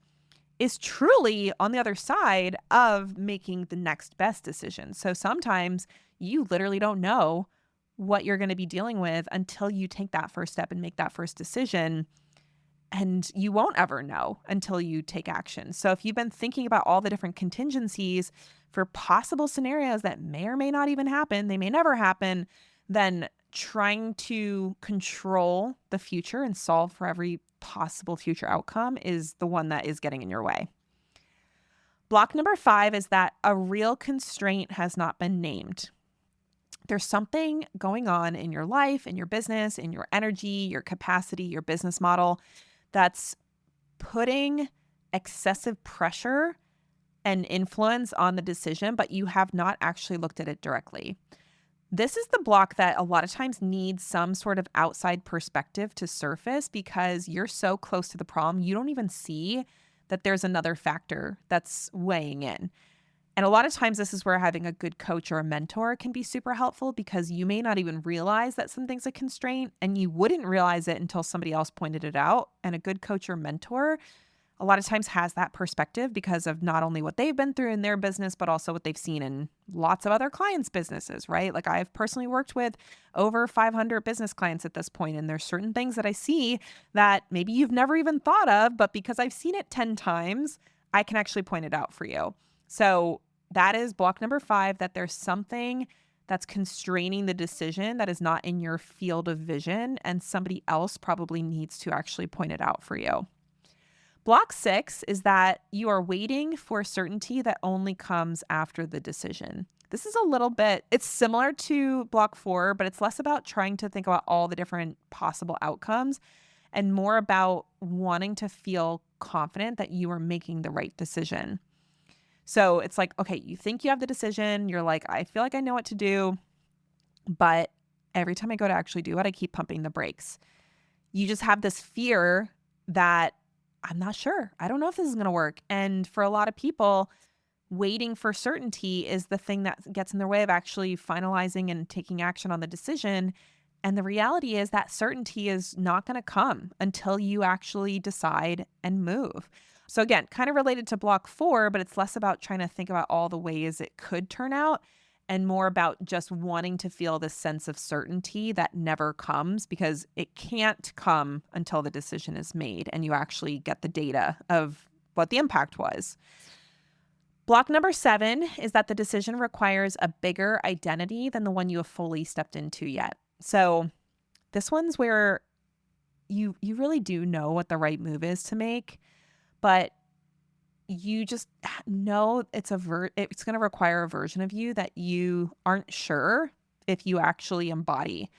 is truly on the other side of making the next best decision. So sometimes you literally don't know what you're going to be dealing with until you take that first step and make that first decision. And you won't ever know until you take action. So if you've been thinking about all the different contingencies for possible scenarios that may or may not even happen, they may never happen, then trying to control the future and solve for every possible future outcome is the one that is getting in your way. Block number 5 is that a real constraint has not been named. There's something going on in your life, in your business, in your energy, your capacity, your business model that's putting excessive pressure and influence on the decision, but you have not actually looked at it directly. This is the block that a lot of times needs some sort of outside perspective to surface because you're so close to the problem, you don't even see that there's another factor that's weighing in. And a lot of times this is where having a good coach or a mentor can be super helpful because you may not even realize that something's a constraint and you wouldn't realize it until somebody else pointed it out. And a good coach or mentor a lot of times has that perspective because of not only what they've been through in their business, but also what they've seen in lots of other clients' businesses, right? Like I've personally worked with over 500 business clients at this point, and there's certain things that I see that maybe you've never even thought of, but because I've seen it 10 times, I can actually point it out for you. So that is block number 5, that there's something that's constraining the decision that is not in your field of vision, and somebody else probably needs to actually point it out for you. Block 6 is that you are waiting for certainty that only comes after the decision. This is a little bit, it's similar to block 4, but it's less about trying to think about all the different possible outcomes and more about wanting to feel confident that you are making the right decision. So it's like, okay, you think you have the decision. You're like, I feel like I know what to do, but every time I go to actually do it, I keep pumping the brakes. You just have this fear that I'm not sure. I don't know if this is going to work. And for a lot of people, waiting for certainty is the thing that gets in their way of actually finalizing and taking action on the decision. And the reality is that certainty is not going to come until you actually decide and move. So again, kind of related to block 4, but it's less about trying to think about all the ways it could turn out and more about just wanting to feel this sense of certainty that never comes because it can't come until the decision is made and you actually get the data of what the impact was. Block number 7 is that the decision requires a bigger identity than the one you have fully stepped into yet. So this one's where you really do know what the right move is to make, but you just know it's going to require a version of you that you aren't sure if you actually embody.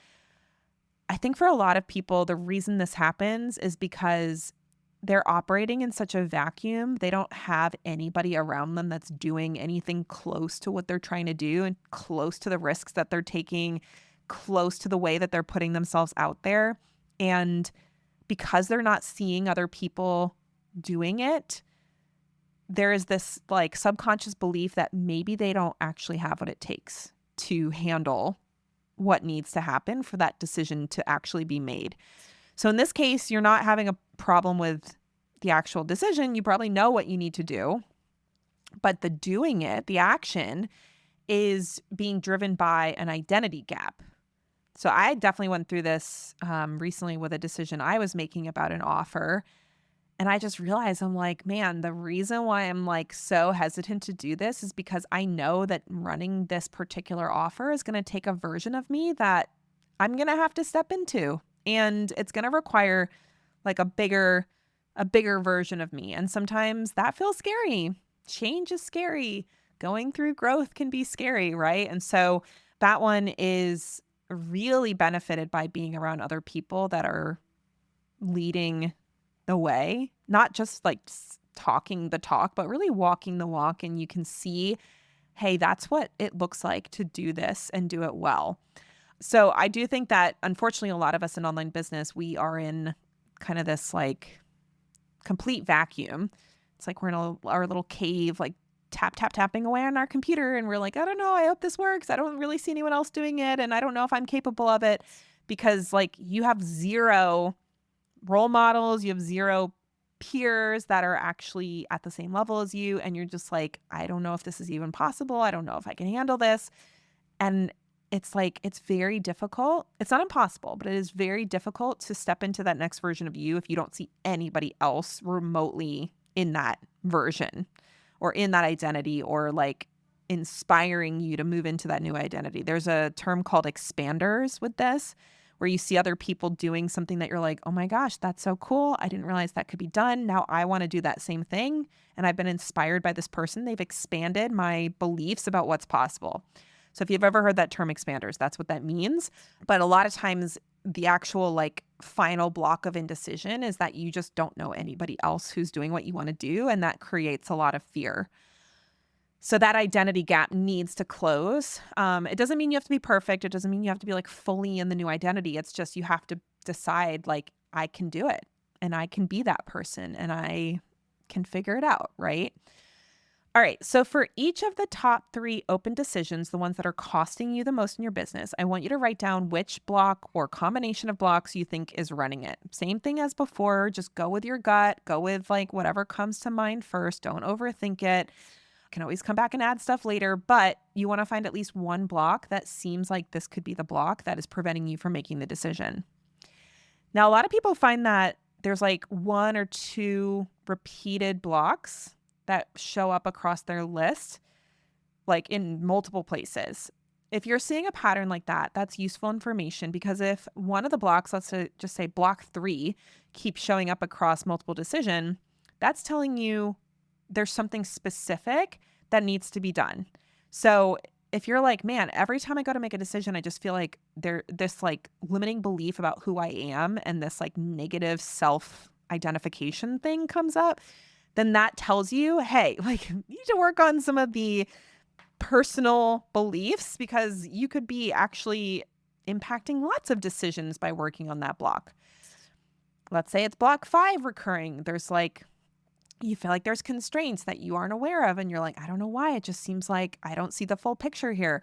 I think for a lot of people, the reason this happens is because they're operating in such a vacuum. They don't have anybody around them that's doing anything close to what they're trying to do and close to the risks that they're taking, close to the way that they're putting themselves out there. And because they're not seeing other people doing it, there is this like subconscious belief that maybe they don't actually have what it takes to handle what needs to happen for that decision to actually be made. So in this case, you're not having a problem with the actual decision. You probably know what you need to do, but the doing it, the action, is being driven by an identity gap. So I definitely went through this recently with a decision I was making about an offer. And I just realized, I'm like, man, the reason why I'm like so hesitant to do this is because I know that running this particular offer is going to take a version of me that I'm going to have to step into. And it's going to require like a bigger version of me. And sometimes that feels scary. Change is scary. Going through growth can be scary, right? And so that one is really benefited by being around other people that are leading the way, not just like talking the talk, but really walking the walk. And you can see, hey, that's what it looks like to do this and do it well. So I do think that unfortunately, a lot of us in online business, we are in kind of this like complete vacuum. It's like we're in our little cave, like tapping away on our computer. And we're like, I don't know, I hope this works. I don't really see anyone else doing it. And I don't know if I'm capable of it, because like you have zero role models, you have zero peers that are actually at the same level as you. And you're just like, I don't know if this is even possible. I don't know if I can handle this. And it's like, it's very difficult. It's not impossible, but it is very difficult to step into that next version of you if you don't see anybody else remotely in that version or in that identity, or like inspiring you to move into that new identity. There's a term called expanders with this, where you see other people doing something that you're like, oh my gosh, that's so cool. I didn't realize that could be done. Now I want to do that same thing. And I've been inspired by this person. They've expanded my beliefs about what's possible. So if you've ever heard that term expanders, that's what that means. But a lot of times the actual like final block of indecision is that you just don't know anybody else who's doing what you want to do. And that creates a lot of fear. So that identity gap needs to close. It doesn't mean you have to be perfect. It doesn't mean you have to be like fully in the new identity. It's just you have to decide like, I can do it and I can be that person and I can figure it out, right? All right. So for each of the top 3 open decisions, the ones that are costing you the most in your business, I want you to write down which block or combination of blocks you think is running it. Same thing as before. Just go with your gut. Go with like whatever comes to mind first. Don't overthink it. Can always come back and add stuff later, but you want to find at least one block that seems like this could be the block that is preventing you from making the decision. Now, a lot of people find that there's like 1 or 2 repeated blocks that show up across their list, like in multiple places. If you're seeing a pattern like that, that's useful information, because if one of the blocks, let's just say block 3, keeps showing up across multiple decision, that's telling you there's something specific that needs to be done. So if you're like, man, every time I go to make a decision, I just feel like this like limiting belief about who I am and this like negative self-identification thing comes up, then that tells you, hey, like you need to work on some of the personal beliefs, because you could be actually impacting lots of decisions by working on that block. Let's say it's block 5 recurring. There's like, you feel like there's constraints that you aren't aware of. And you're like, I don't know why. It just seems like I don't see the full picture here.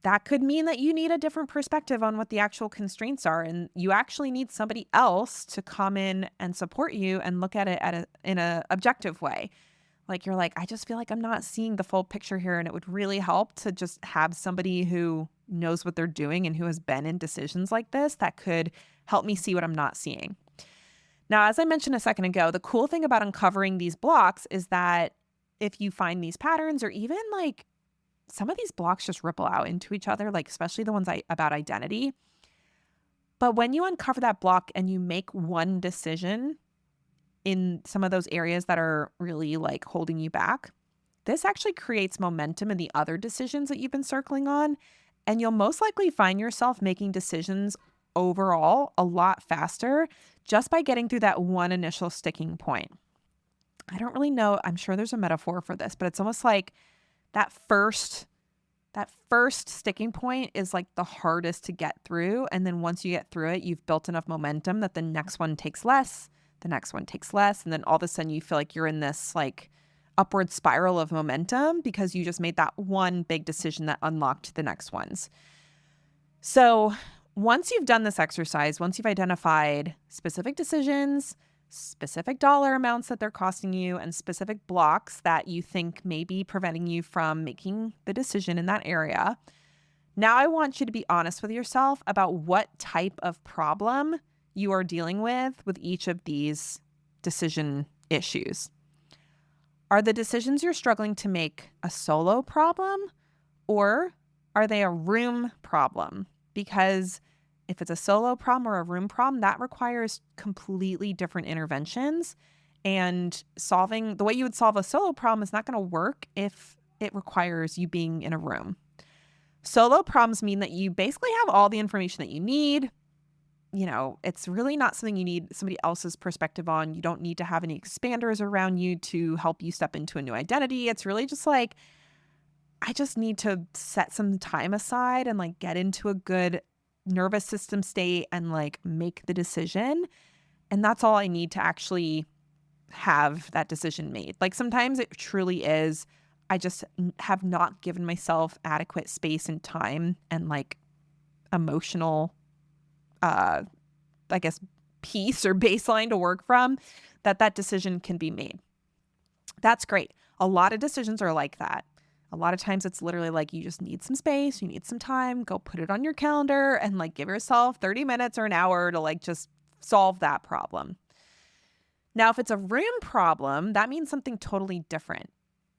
That could mean that you need a different perspective on what the actual constraints are. And you actually need somebody else to come in and support you and look at it in a objective way. Like you're like, I just feel like I'm not seeing the full picture here. And it would really help to just have somebody who knows what they're doing and who has been in decisions like this that could help me see what I'm not seeing. Now, as I mentioned a second ago, the cool thing about uncovering these blocks is that if you find these patterns, or even like some of these blocks just ripple out into each other, like especially the ones about identity. But when you uncover that block and you make one decision in some of those areas that are really like holding you back, this actually creates momentum in the other decisions that you've been circling on. And you'll most likely find yourself making decisions overall a lot faster just by getting through that one initial sticking point. I don't really know. I'm sure there's a metaphor for this, but it's almost like that first sticking point is like the hardest to get through. And then once you get through it, you've built enough momentum that the next one takes less, the next one takes less. And then all of a sudden you feel like you're in this like upward spiral of momentum because you just made that one big decision that unlocked the next ones. So once you've done this exercise, once you've identified specific decisions, specific dollar amounts that they're costing you, and specific blocks that you think may be preventing you from making the decision in that area, now I want you to be honest with yourself about what type of problem you are dealing with each of these decision issues. Are the decisions you're struggling to make a solo problem, or are they a room problem? Because If it's a solo problem or a room problem, that requires completely different interventions. And solving the way you would solve a solo problem is not going to work if it requires you being in a room. Solo problems mean that you basically have all the information that you need. It's really not something you need somebody else's perspective on. You don't need to have any expanders around you to help you step into a new identity. It's really just like, I just need to set some time aside and like get into a good nervous system state and like make the decision. And that's all I need to actually have that decision made. Like sometimes it truly is, I just have not given myself adequate space and time and like emotional I guess, piece or baseline to work from, that decision can be made. That's great. A lot of decisions are like that. A lot of times it's literally like you just need some space, you need some time, go put it on your calendar and like give yourself 30 minutes or an hour to like just solve that problem. Now, if it's a room problem, that means something totally different.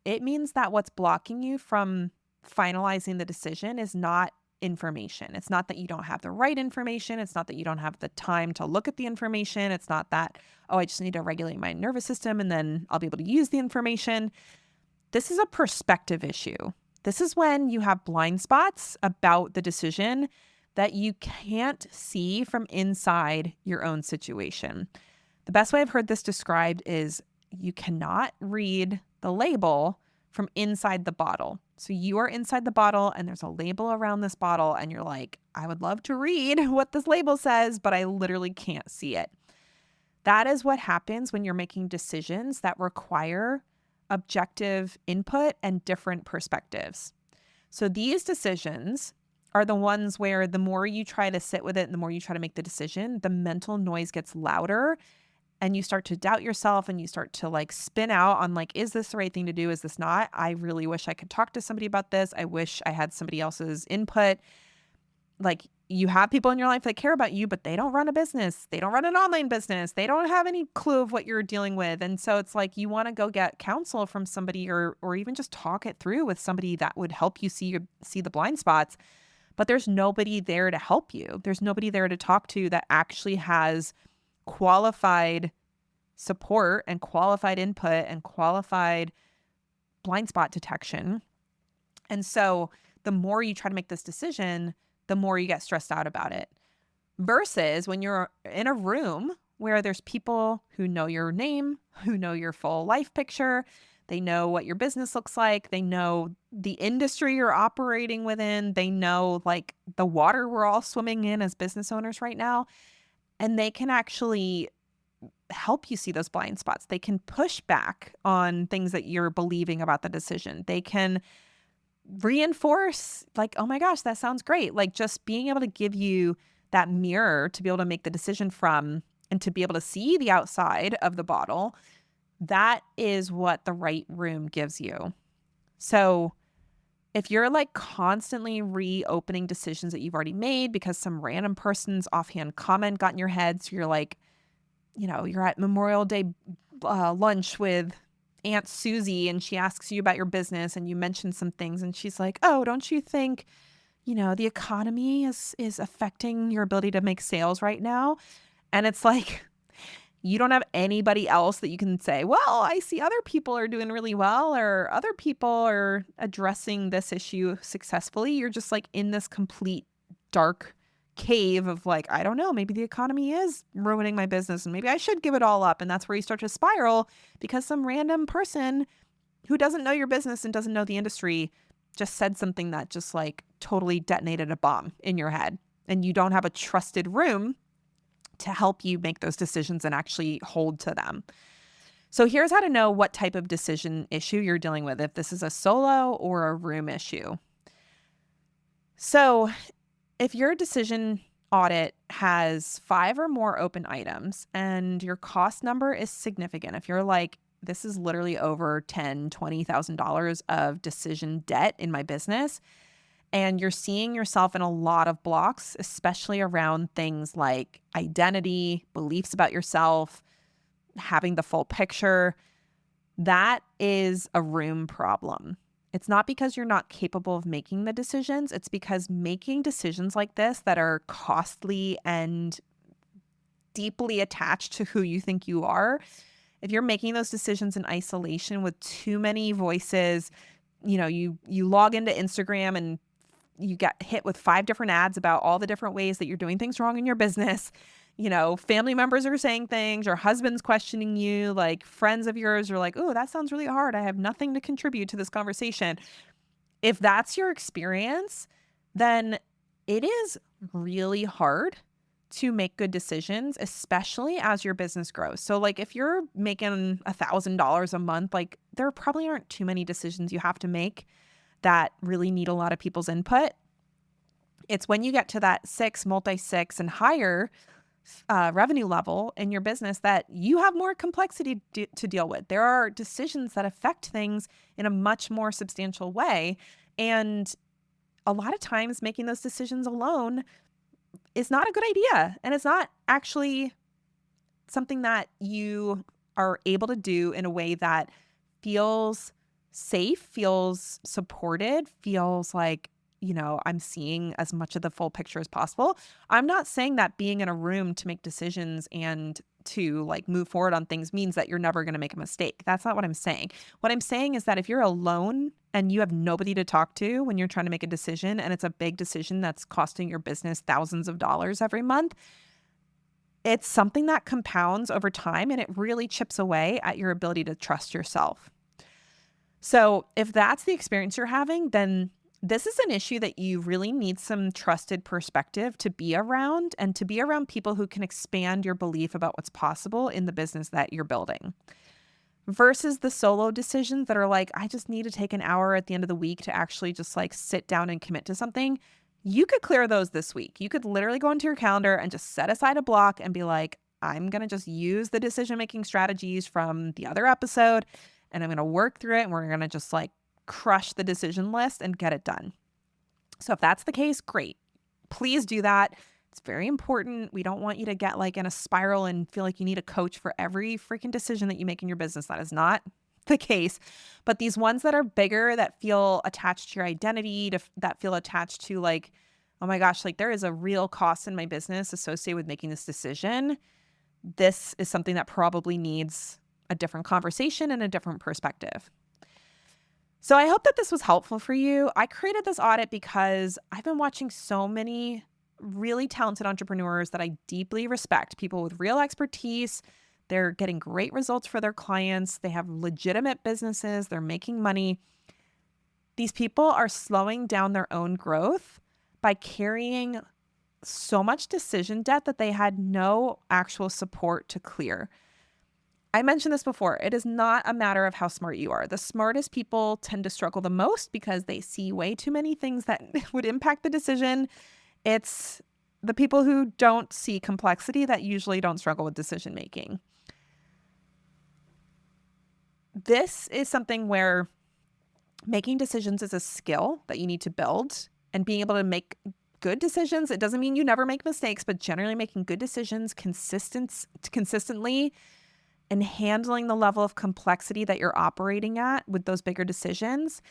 It means that what's blocking you from finalizing the decision is not information. It's not that you don't have the right information. It's not that you don't have the time to look at the information. It's not that, oh, I just need to regulate my nervous system and then I'll be able to use the information. This is a perspective issue. This is when you have blind spots about the decision that you can't see from inside your own situation. The best way I've heard this described is you cannot read the label from inside the bottle. So you are inside the bottle and there's a label around this bottle and you're like, I would love to read what this label says, but I literally can't see it. That is what happens when you're making decisions that require objective input and different perspectives. So these decisions are the ones where the more you try to sit with it and the more you try to make the decision, the mental noise gets louder and you start to doubt yourself and you start to like spin out on like, is this the right thing to do? Is this not? I really wish I could talk to somebody about this. I wish I had somebody else's input. Like you have people in your life that care about you, but they don't run a business. They don't run an online business. They don't have any clue of what you're dealing with. And so it's like you want to go get counsel from somebody or even just talk it through with somebody that would help you see the blind spots. But there's nobody there to help you. There's nobody there to talk to that actually has qualified support and qualified input and qualified blind spot detection. And so the more you try to make this decision, the more you get stressed out about it. Versus when you're in a room where there's people who know your name, who know your full life picture, they know what your business looks like, they know the industry you're operating within, they know like the water we're all swimming in as business owners right now. And they can actually help you see those blind spots. They can push back on things that you're believing about the decision. They can reinforce like, oh my gosh, that sounds great. Like just being able to give you that mirror to be able to make the decision from and to be able to see the outside of the bottle. That is what the right room gives you. So if you're like constantly reopening decisions that you've already made because some random person's offhand comment got in your head, so you're like, you're at Memorial Day lunch with Aunt Susie and she asks you about your business and you mention some things and she's like, oh, don't you think, the economy is affecting your ability to make sales right now? And it's like, you don't have anybody else that you can say, well, I see other people are doing really well or other people are addressing this issue successfully. You're just like in this complete dark cave of like, I don't know, maybe the economy is ruining my business and maybe I should give it all up. And that's where you start to spiral because some random person who doesn't know your business and doesn't know the industry just said something that just like totally detonated a bomb in your head. And you don't have a trusted room to help you make those decisions and actually hold to them. So here's how to know what type of decision issue you're dealing with, if this is a solo or a room issue. So if your decision audit has 5 or more open items and your cost number is significant, if you're like, this is literally over $10,000, $20,000 of decision debt in my business, and you're seeing yourself in a lot of blocks, especially around things like identity, beliefs about yourself, having the full picture, that is a room problem. It's not because you're not capable of making the decisions. It's because making decisions like this that are costly and deeply attached to who you think you are, if you're making those decisions in isolation with too many voices, you log into Instagram and you get hit with 5 different ads about all the different ways that you're doing things wrong in your business. Family members are saying things, your husband's questioning you, like friends of yours are like, "Oh, that sounds really hard. I have nothing to contribute to this conversation." If that's your experience, then it is really hard to make good decisions, especially as your business grows. So like if you're making $1,000 a month, like there probably aren't too many decisions you have to make that really need a lot of people's input. It's when you get to that multi-six and higher revenue level in your business that you have more complexity to deal with. There are decisions that affect things in a much more substantial way. And a lot of times making those decisions alone is not a good idea. And it's not actually something that you are able to do in a way that feels safe, feels supported, feels like, I'm seeing as much of the full picture as possible. I'm not saying that being in a room to make decisions and to like move forward on things means that you're never going to make a mistake. That's not what I'm saying. What I'm saying is that if you're alone and you have nobody to talk to when you're trying to make a decision and it's a big decision that's costing your business thousands of dollars every month, it's something that compounds over time and it really chips away at your ability to trust yourself. So if that's the experience you're having, then this is an issue that you really need some trusted perspective to be around and to be around people who can expand your belief about what's possible in the business that you're building. Versus the solo decisions that are like, I just need to take an hour at the end of the week to actually just like sit down and commit to something. You could clear those this week. You could literally go into your calendar and just set aside a block and be like, I'm going to just use the decision-making strategies from the other episode and I'm going to work through it and we're going to just like crush the decision list and get it done. So if that's the case, great. Please do that. It's very important. We don't want you to get like in a spiral and feel like you need a coach for every freaking decision that you make in your business. That is not the case. But these ones that are bigger, that feel attached to your identity, that feel attached to like, oh my gosh, like there is a real cost in my business associated with making this decision. This is something that probably needs a different conversation and a different perspective. So I hope that this was helpful for you. I created this audit because I've been watching so many really talented entrepreneurs that I deeply respect, people with real expertise. They're getting great results for their clients. They have legitimate businesses. They're making money. These people are slowing down their own growth by carrying so much decision debt that they had no actual support to clear. I mentioned this before. It is not a matter of how smart you are. The smartest people tend to struggle the most because they see way too many things that would impact the decision. It's the people who don't see complexity that usually don't struggle with decision making. This is something where making decisions is a skill that you need to build, and being able to make good decisions. It doesn't mean you never make mistakes, but generally making good decisions consistently and handling the level of complexity that you're operating at with those bigger decisions,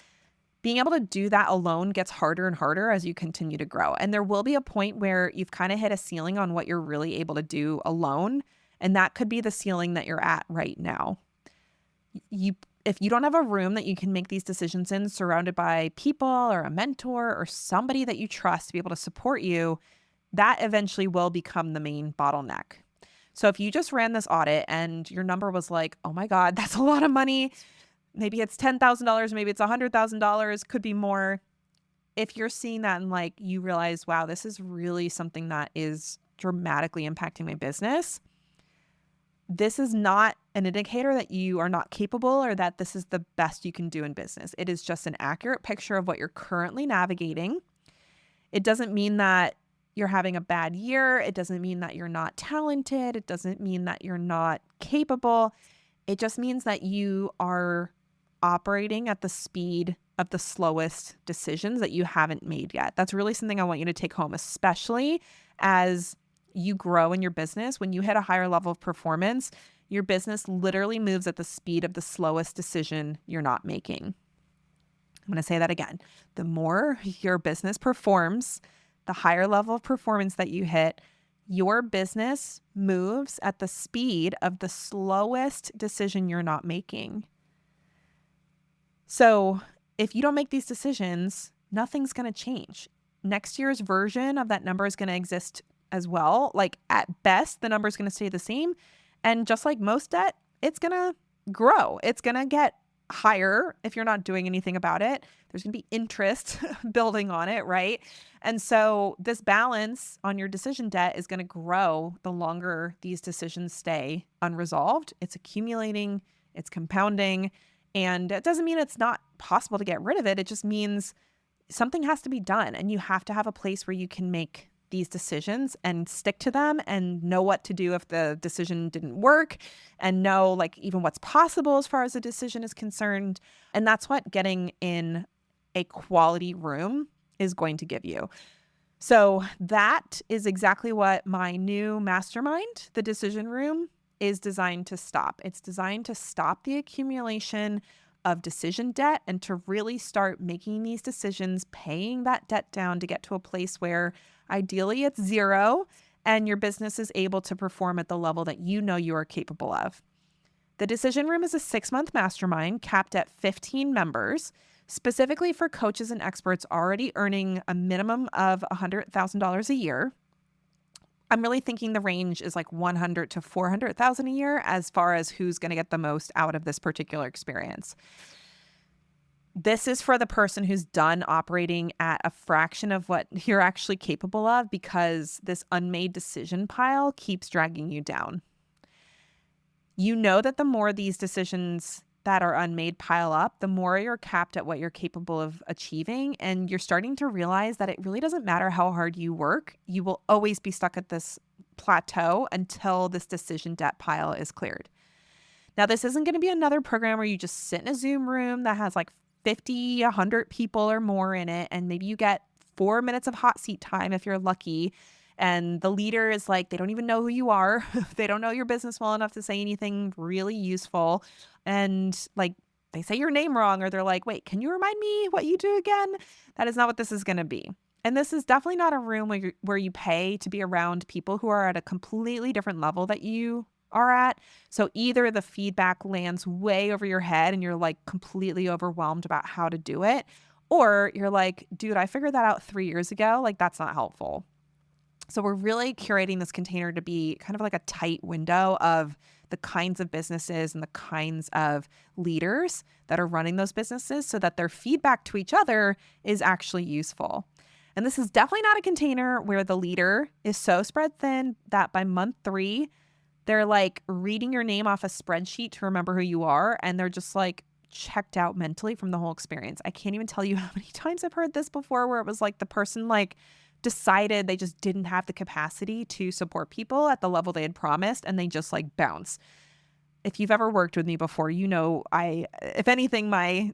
being able to do that alone gets harder and harder as you continue to grow. And there will be a point where you've kind of hit a ceiling on what you're really able to do alone. And that could be the ceiling that you're at right now. If you don't have a room that you can make these decisions in, surrounded by people or a mentor or somebody that you trust to be able to support you, that eventually will become the main bottleneck. So if you just ran this audit and your number was like, oh my God, that's a lot of money. Maybe it's $10,000, maybe it's $100,000, could be more. If you're seeing that and like you realize, wow, this is really something that is dramatically impacting my business, this is not an indicator that you are not capable or that this is the best you can do in business. It is just an accurate picture of what you're currently navigating. It doesn't mean that you're having a bad year. It doesn't mean that you're not talented. It doesn't mean that you're not capable. It just means that you are operating at the speed of the slowest decisions that you haven't made yet. That's really something I want you to take home, especially as you grow in your business. When you hit a higher level of performance, your business literally moves at the speed of the slowest decision you're not making. I'm going to say that again. The more your business performs, the higher level of performance that you hit, your business moves at the speed of the slowest decision you're not making. So if you don't make these decisions, nothing's going to change. Next year's version of that number is going to exist as well. Like at best, the number is going to stay the same. And just like most debt, it's going to grow. It's going to get higher if you're not doing anything about it. There's going to be interest building on it, right? And so this balance on your decision debt is going to grow the longer these decisions stay unresolved. It's accumulating, it's compounding, and it doesn't mean it's not possible to get rid of it. It just means something has to be done, and you have to have a place where you can make these decisions and stick to them and know what to do if the decision didn't work, and know like even what's possible as far as the decision is concerned. And that's what getting in a quality room is going to give you. So that is exactly what my new mastermind, the decision room, is designed to stop. It's designed to stop the accumulation of decision debt and to really start making these decisions, paying that debt down to get to a place where ideally it's zero and your business is able to perform at the level that you know you are capable of. The decision room is a 6-month mastermind capped at 15 members, specifically for coaches and experts already earning a minimum of $100,000 a year. I'm really thinking the range is like 100 to 400,000 a year as far as who's going to get the most out of this particular experience. This is for the person who's done operating at a fraction of what you're actually capable of, because this unmade decision pile keeps dragging you down. You know that the more these decisions that are unmade pile up, the more you're capped at what you're capable of achieving. And you're starting to realize that it really doesn't matter how hard you work. You will always be stuck at this plateau until this decision debt pile is cleared. Now, this isn't going to be another program where you just sit in a Zoom room that has like 50, 100 people or more in it. And maybe you get 4 minutes of hot seat time if you're lucky. And the leader is like, they don't even know who you are. They don't know your business well enough to say anything really useful. And like they say your name wrong, or they're like, wait, can you remind me what you do again? That is not what this is going to be. And this is definitely not a room where you pay to be around people who are at a completely different level that you are at. So either the feedback lands way over your head and you're like completely overwhelmed about how to do it, or you're like, dude, I figured that out 3 years ago. Like that's not helpful. So we're really curating this container to be kind of like a tight window of the kinds of businesses and the kinds of leaders that are running those businesses, so that their feedback to each other is actually useful. And this is definitely not a container where the leader is so spread thin that by month 3, they're like reading your name off a spreadsheet to remember who you are. And they're just like checked out mentally from the whole experience. I can't even tell you how many times I've heard this before, where it was like the person like decided they just didn't have the capacity to support people at the level they had promised, and they just like bounce. If you've ever worked with me before, you know, if anything, my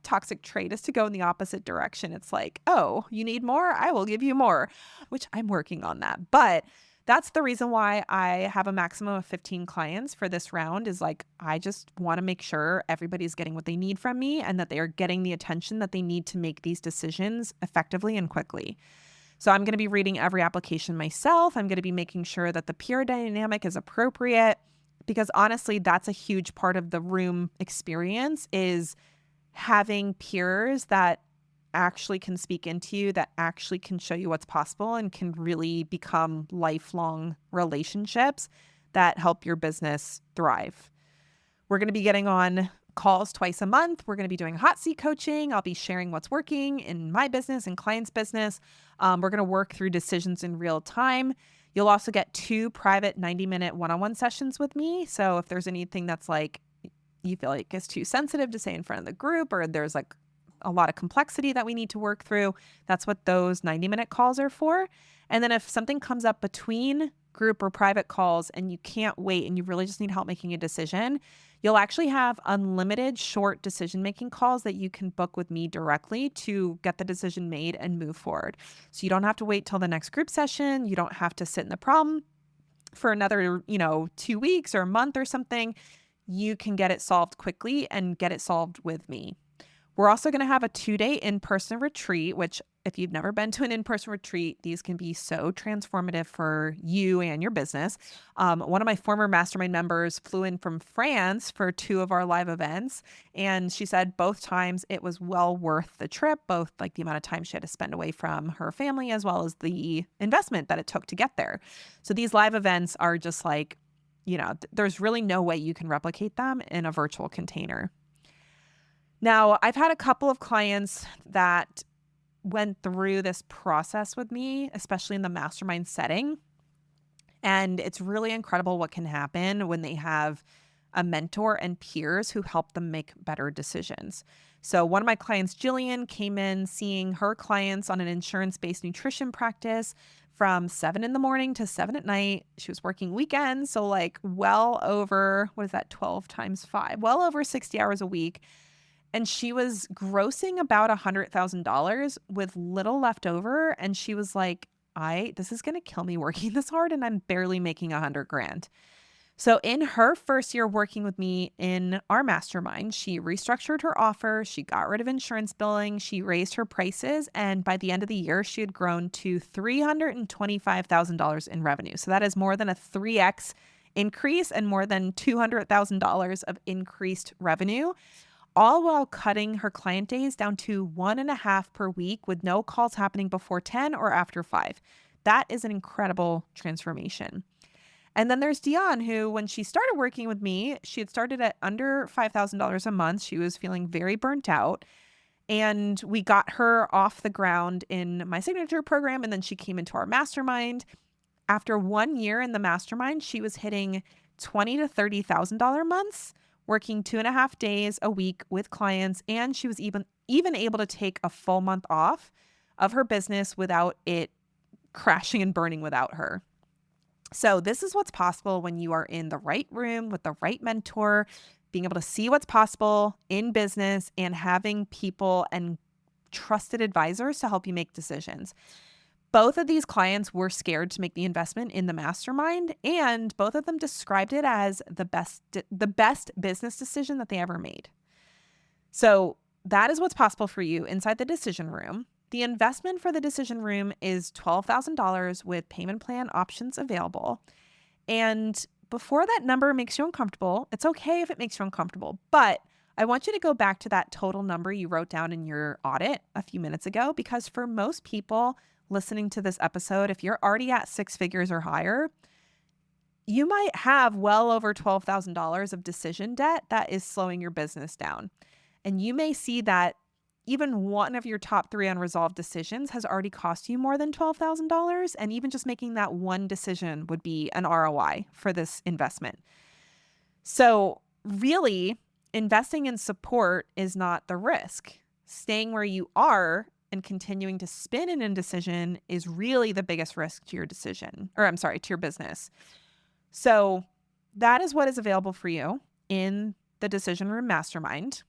toxic trait is to go in the opposite direction. It's like, oh, you need more? I will give you more, which I'm working on that. But that's the reason why I have a maximum of 15 clients for this round, is like, I just want to make sure everybody's getting what they need from me and that they are getting the attention that they need to make these decisions effectively and quickly. So I'm going to be reading every application myself. I'm going to be making sure that the peer dynamic is appropriate, because honestly, that's a huge part of the room experience, is having peers that actually can speak into you, that actually can show you what's possible and can really become lifelong relationships that help your business thrive. We're going to be getting on calls twice a month. We're going to be doing hot seat coaching. I'll be sharing what's working in my business and clients' business. We're going to work through decisions in real time. You'll also get 2 private 90-minute one-on-one sessions with me. So if there's anything that's like you feel like is too sensitive to say in front of the group, or there's like a lot of complexity that we need to work through, that's what those 90-minute calls are for. And then if something comes up between group or private calls and you can't wait and you really just need help making a decision, you'll actually have unlimited short decision-making calls that you can book with me directly to get the decision made and move forward. So you don't have to wait till the next group session. You don't have to sit in the problem for another, 2 weeks or a month or something. You can get it solved quickly and get it solved with me. We're also going to have a 2-day in-person retreat, which if you've never been to an in-person retreat, these can be so transformative for you and your business. One of my former mastermind members flew in from France for 2 of our live events. And she said both times it was well worth the trip, both like the amount of time she had to spend away from her family, as well as the investment that it took to get there. So these live events are just like, there's really no way you can replicate them in a virtual container. Now, I've had a couple of clients that went through this process with me, especially in the mastermind setting. And it's really incredible what can happen when they have a mentor and peers who help them make better decisions. So one of my clients, Jillian, came in seeing her clients on an insurance-based nutrition practice from 7 in the morning to 7 at night. She was working weekends, so like well over, 12 times 5? Well over 60 hours a week. And she was grossing about $100,000 with little left over. And she was like, this is going to kill me working this hard and I'm barely making $100,000. So in her first year working with me in our mastermind, she restructured her offer. She got rid of insurance billing. She raised her prices. And by the end of the year, she had grown to $325,000 in revenue. So that is more than a 3x increase and more than $200,000 of increased revenue, all while cutting her client days down to 1.5 per week with no calls happening before 10 or after 5. That is an incredible transformation. And then there's Dion, who, when she started working with me, she had started at under $5,000 a month. She was feeling very burnt out. And we got her off the ground in my signature program. And then she came into our mastermind. After 1 year in the mastermind, she was hitting $20,000 to $30,000 months, working 2.5 days a week with clients. And she was even able to take a full month off of her business without it crashing and burning without her. So this is what's possible when you are in the right room with the right mentor, being able to see what's possible in business and having people and trusted advisors to help you make decisions. Both of these clients were scared to make the investment in the mastermind, and both of them described it as the best business decision that they ever made. So that is what's possible for you inside the decision room. The investment for the decision room is $12,000 with payment plan options available. And before that number makes you uncomfortable, it's okay if it makes you uncomfortable, but I want you to go back to that total number you wrote down in your audit a few minutes ago, because for most people listening to this episode, if you're already at 6 figures or higher, you might have well over $12,000 of decision debt that is slowing your business down. And you may see that even one of your top 3 unresolved decisions has already cost you more than $12,000. And even just making that one decision would be an ROI for this investment. So really, investing in support is not the risk. Staying where you are and continuing to spin an indecision is really the biggest risk to your decision, to your business. So that is what is available for you in the Decision Room Mastermind.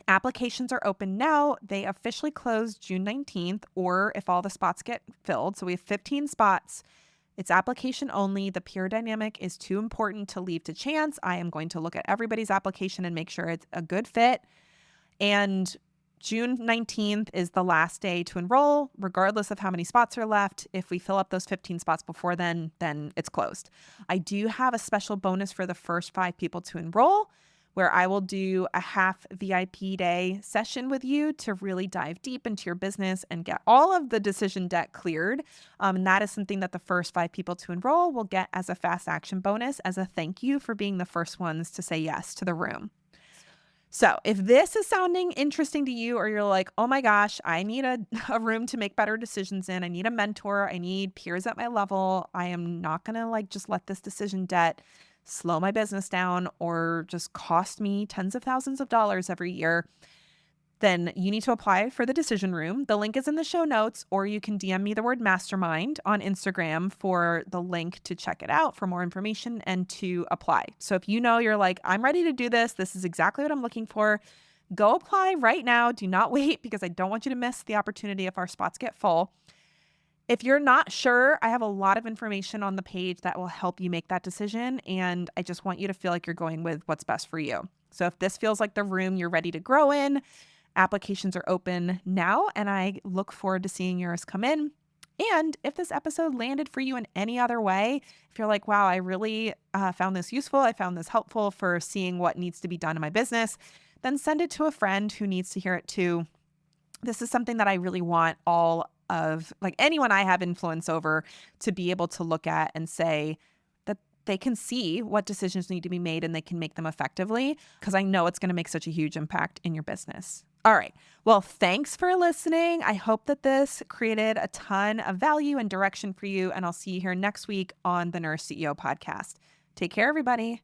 Applications are open now. They officially close June 19th, or if all the spots get filled. So we have 15 spots. It's application only. The peer dynamic is too important to leave to chance. I am going to look at everybody's application and make sure it's a good fit. And June 19th is the last day to enroll, regardless of how many spots are left. If we fill up those 15 spots before then it's closed. I do have a special bonus for the first 5 people to enroll, where I will do a half VIP day session with you to really dive deep into your business and get all of the decision debt cleared. And that is something that the first 5 people to enroll will get as a fast action bonus as a thank you for being the first ones to say yes to the room. So if this is sounding interesting to you, or you're like, oh my gosh, I need a room to make better decisions in, I need a mentor, I need peers at my level, I am not going to just let this decision debt slow my business down or just cost me tens of thousands of dollars every year, then you need to apply for the decision room. The link is in the show notes, or you can DM me the word mastermind on Instagram for the link to check it out for more information and to apply. So if you're like, I'm ready to do this, this is exactly what I'm looking for, go apply right now. Do not wait, because I don't want you to miss the opportunity if our spots get full. If you're not sure, I have a lot of information on the page that will help you make that decision. And I just want you to feel like you're going with what's best for you. So if this feels like the room you're ready to grow in, Applications are open now, and I look forward to seeing yours come in. And if this episode landed for you in any other way, if you're like, wow, I really found this useful, I found this helpful for seeing what needs to be done in my business, then send it to a friend who needs to hear it too. This is something that I really want all of, like, anyone I have influence over to be able to look at and say that they can see what decisions need to be made and they can make them effectively, because I know it's going to make such a huge impact in your business. All right. Well, thanks for listening. I hope that this created a ton of value and direction for you, and I'll see you here next week on the Nurse CEO podcast. Take care, everybody.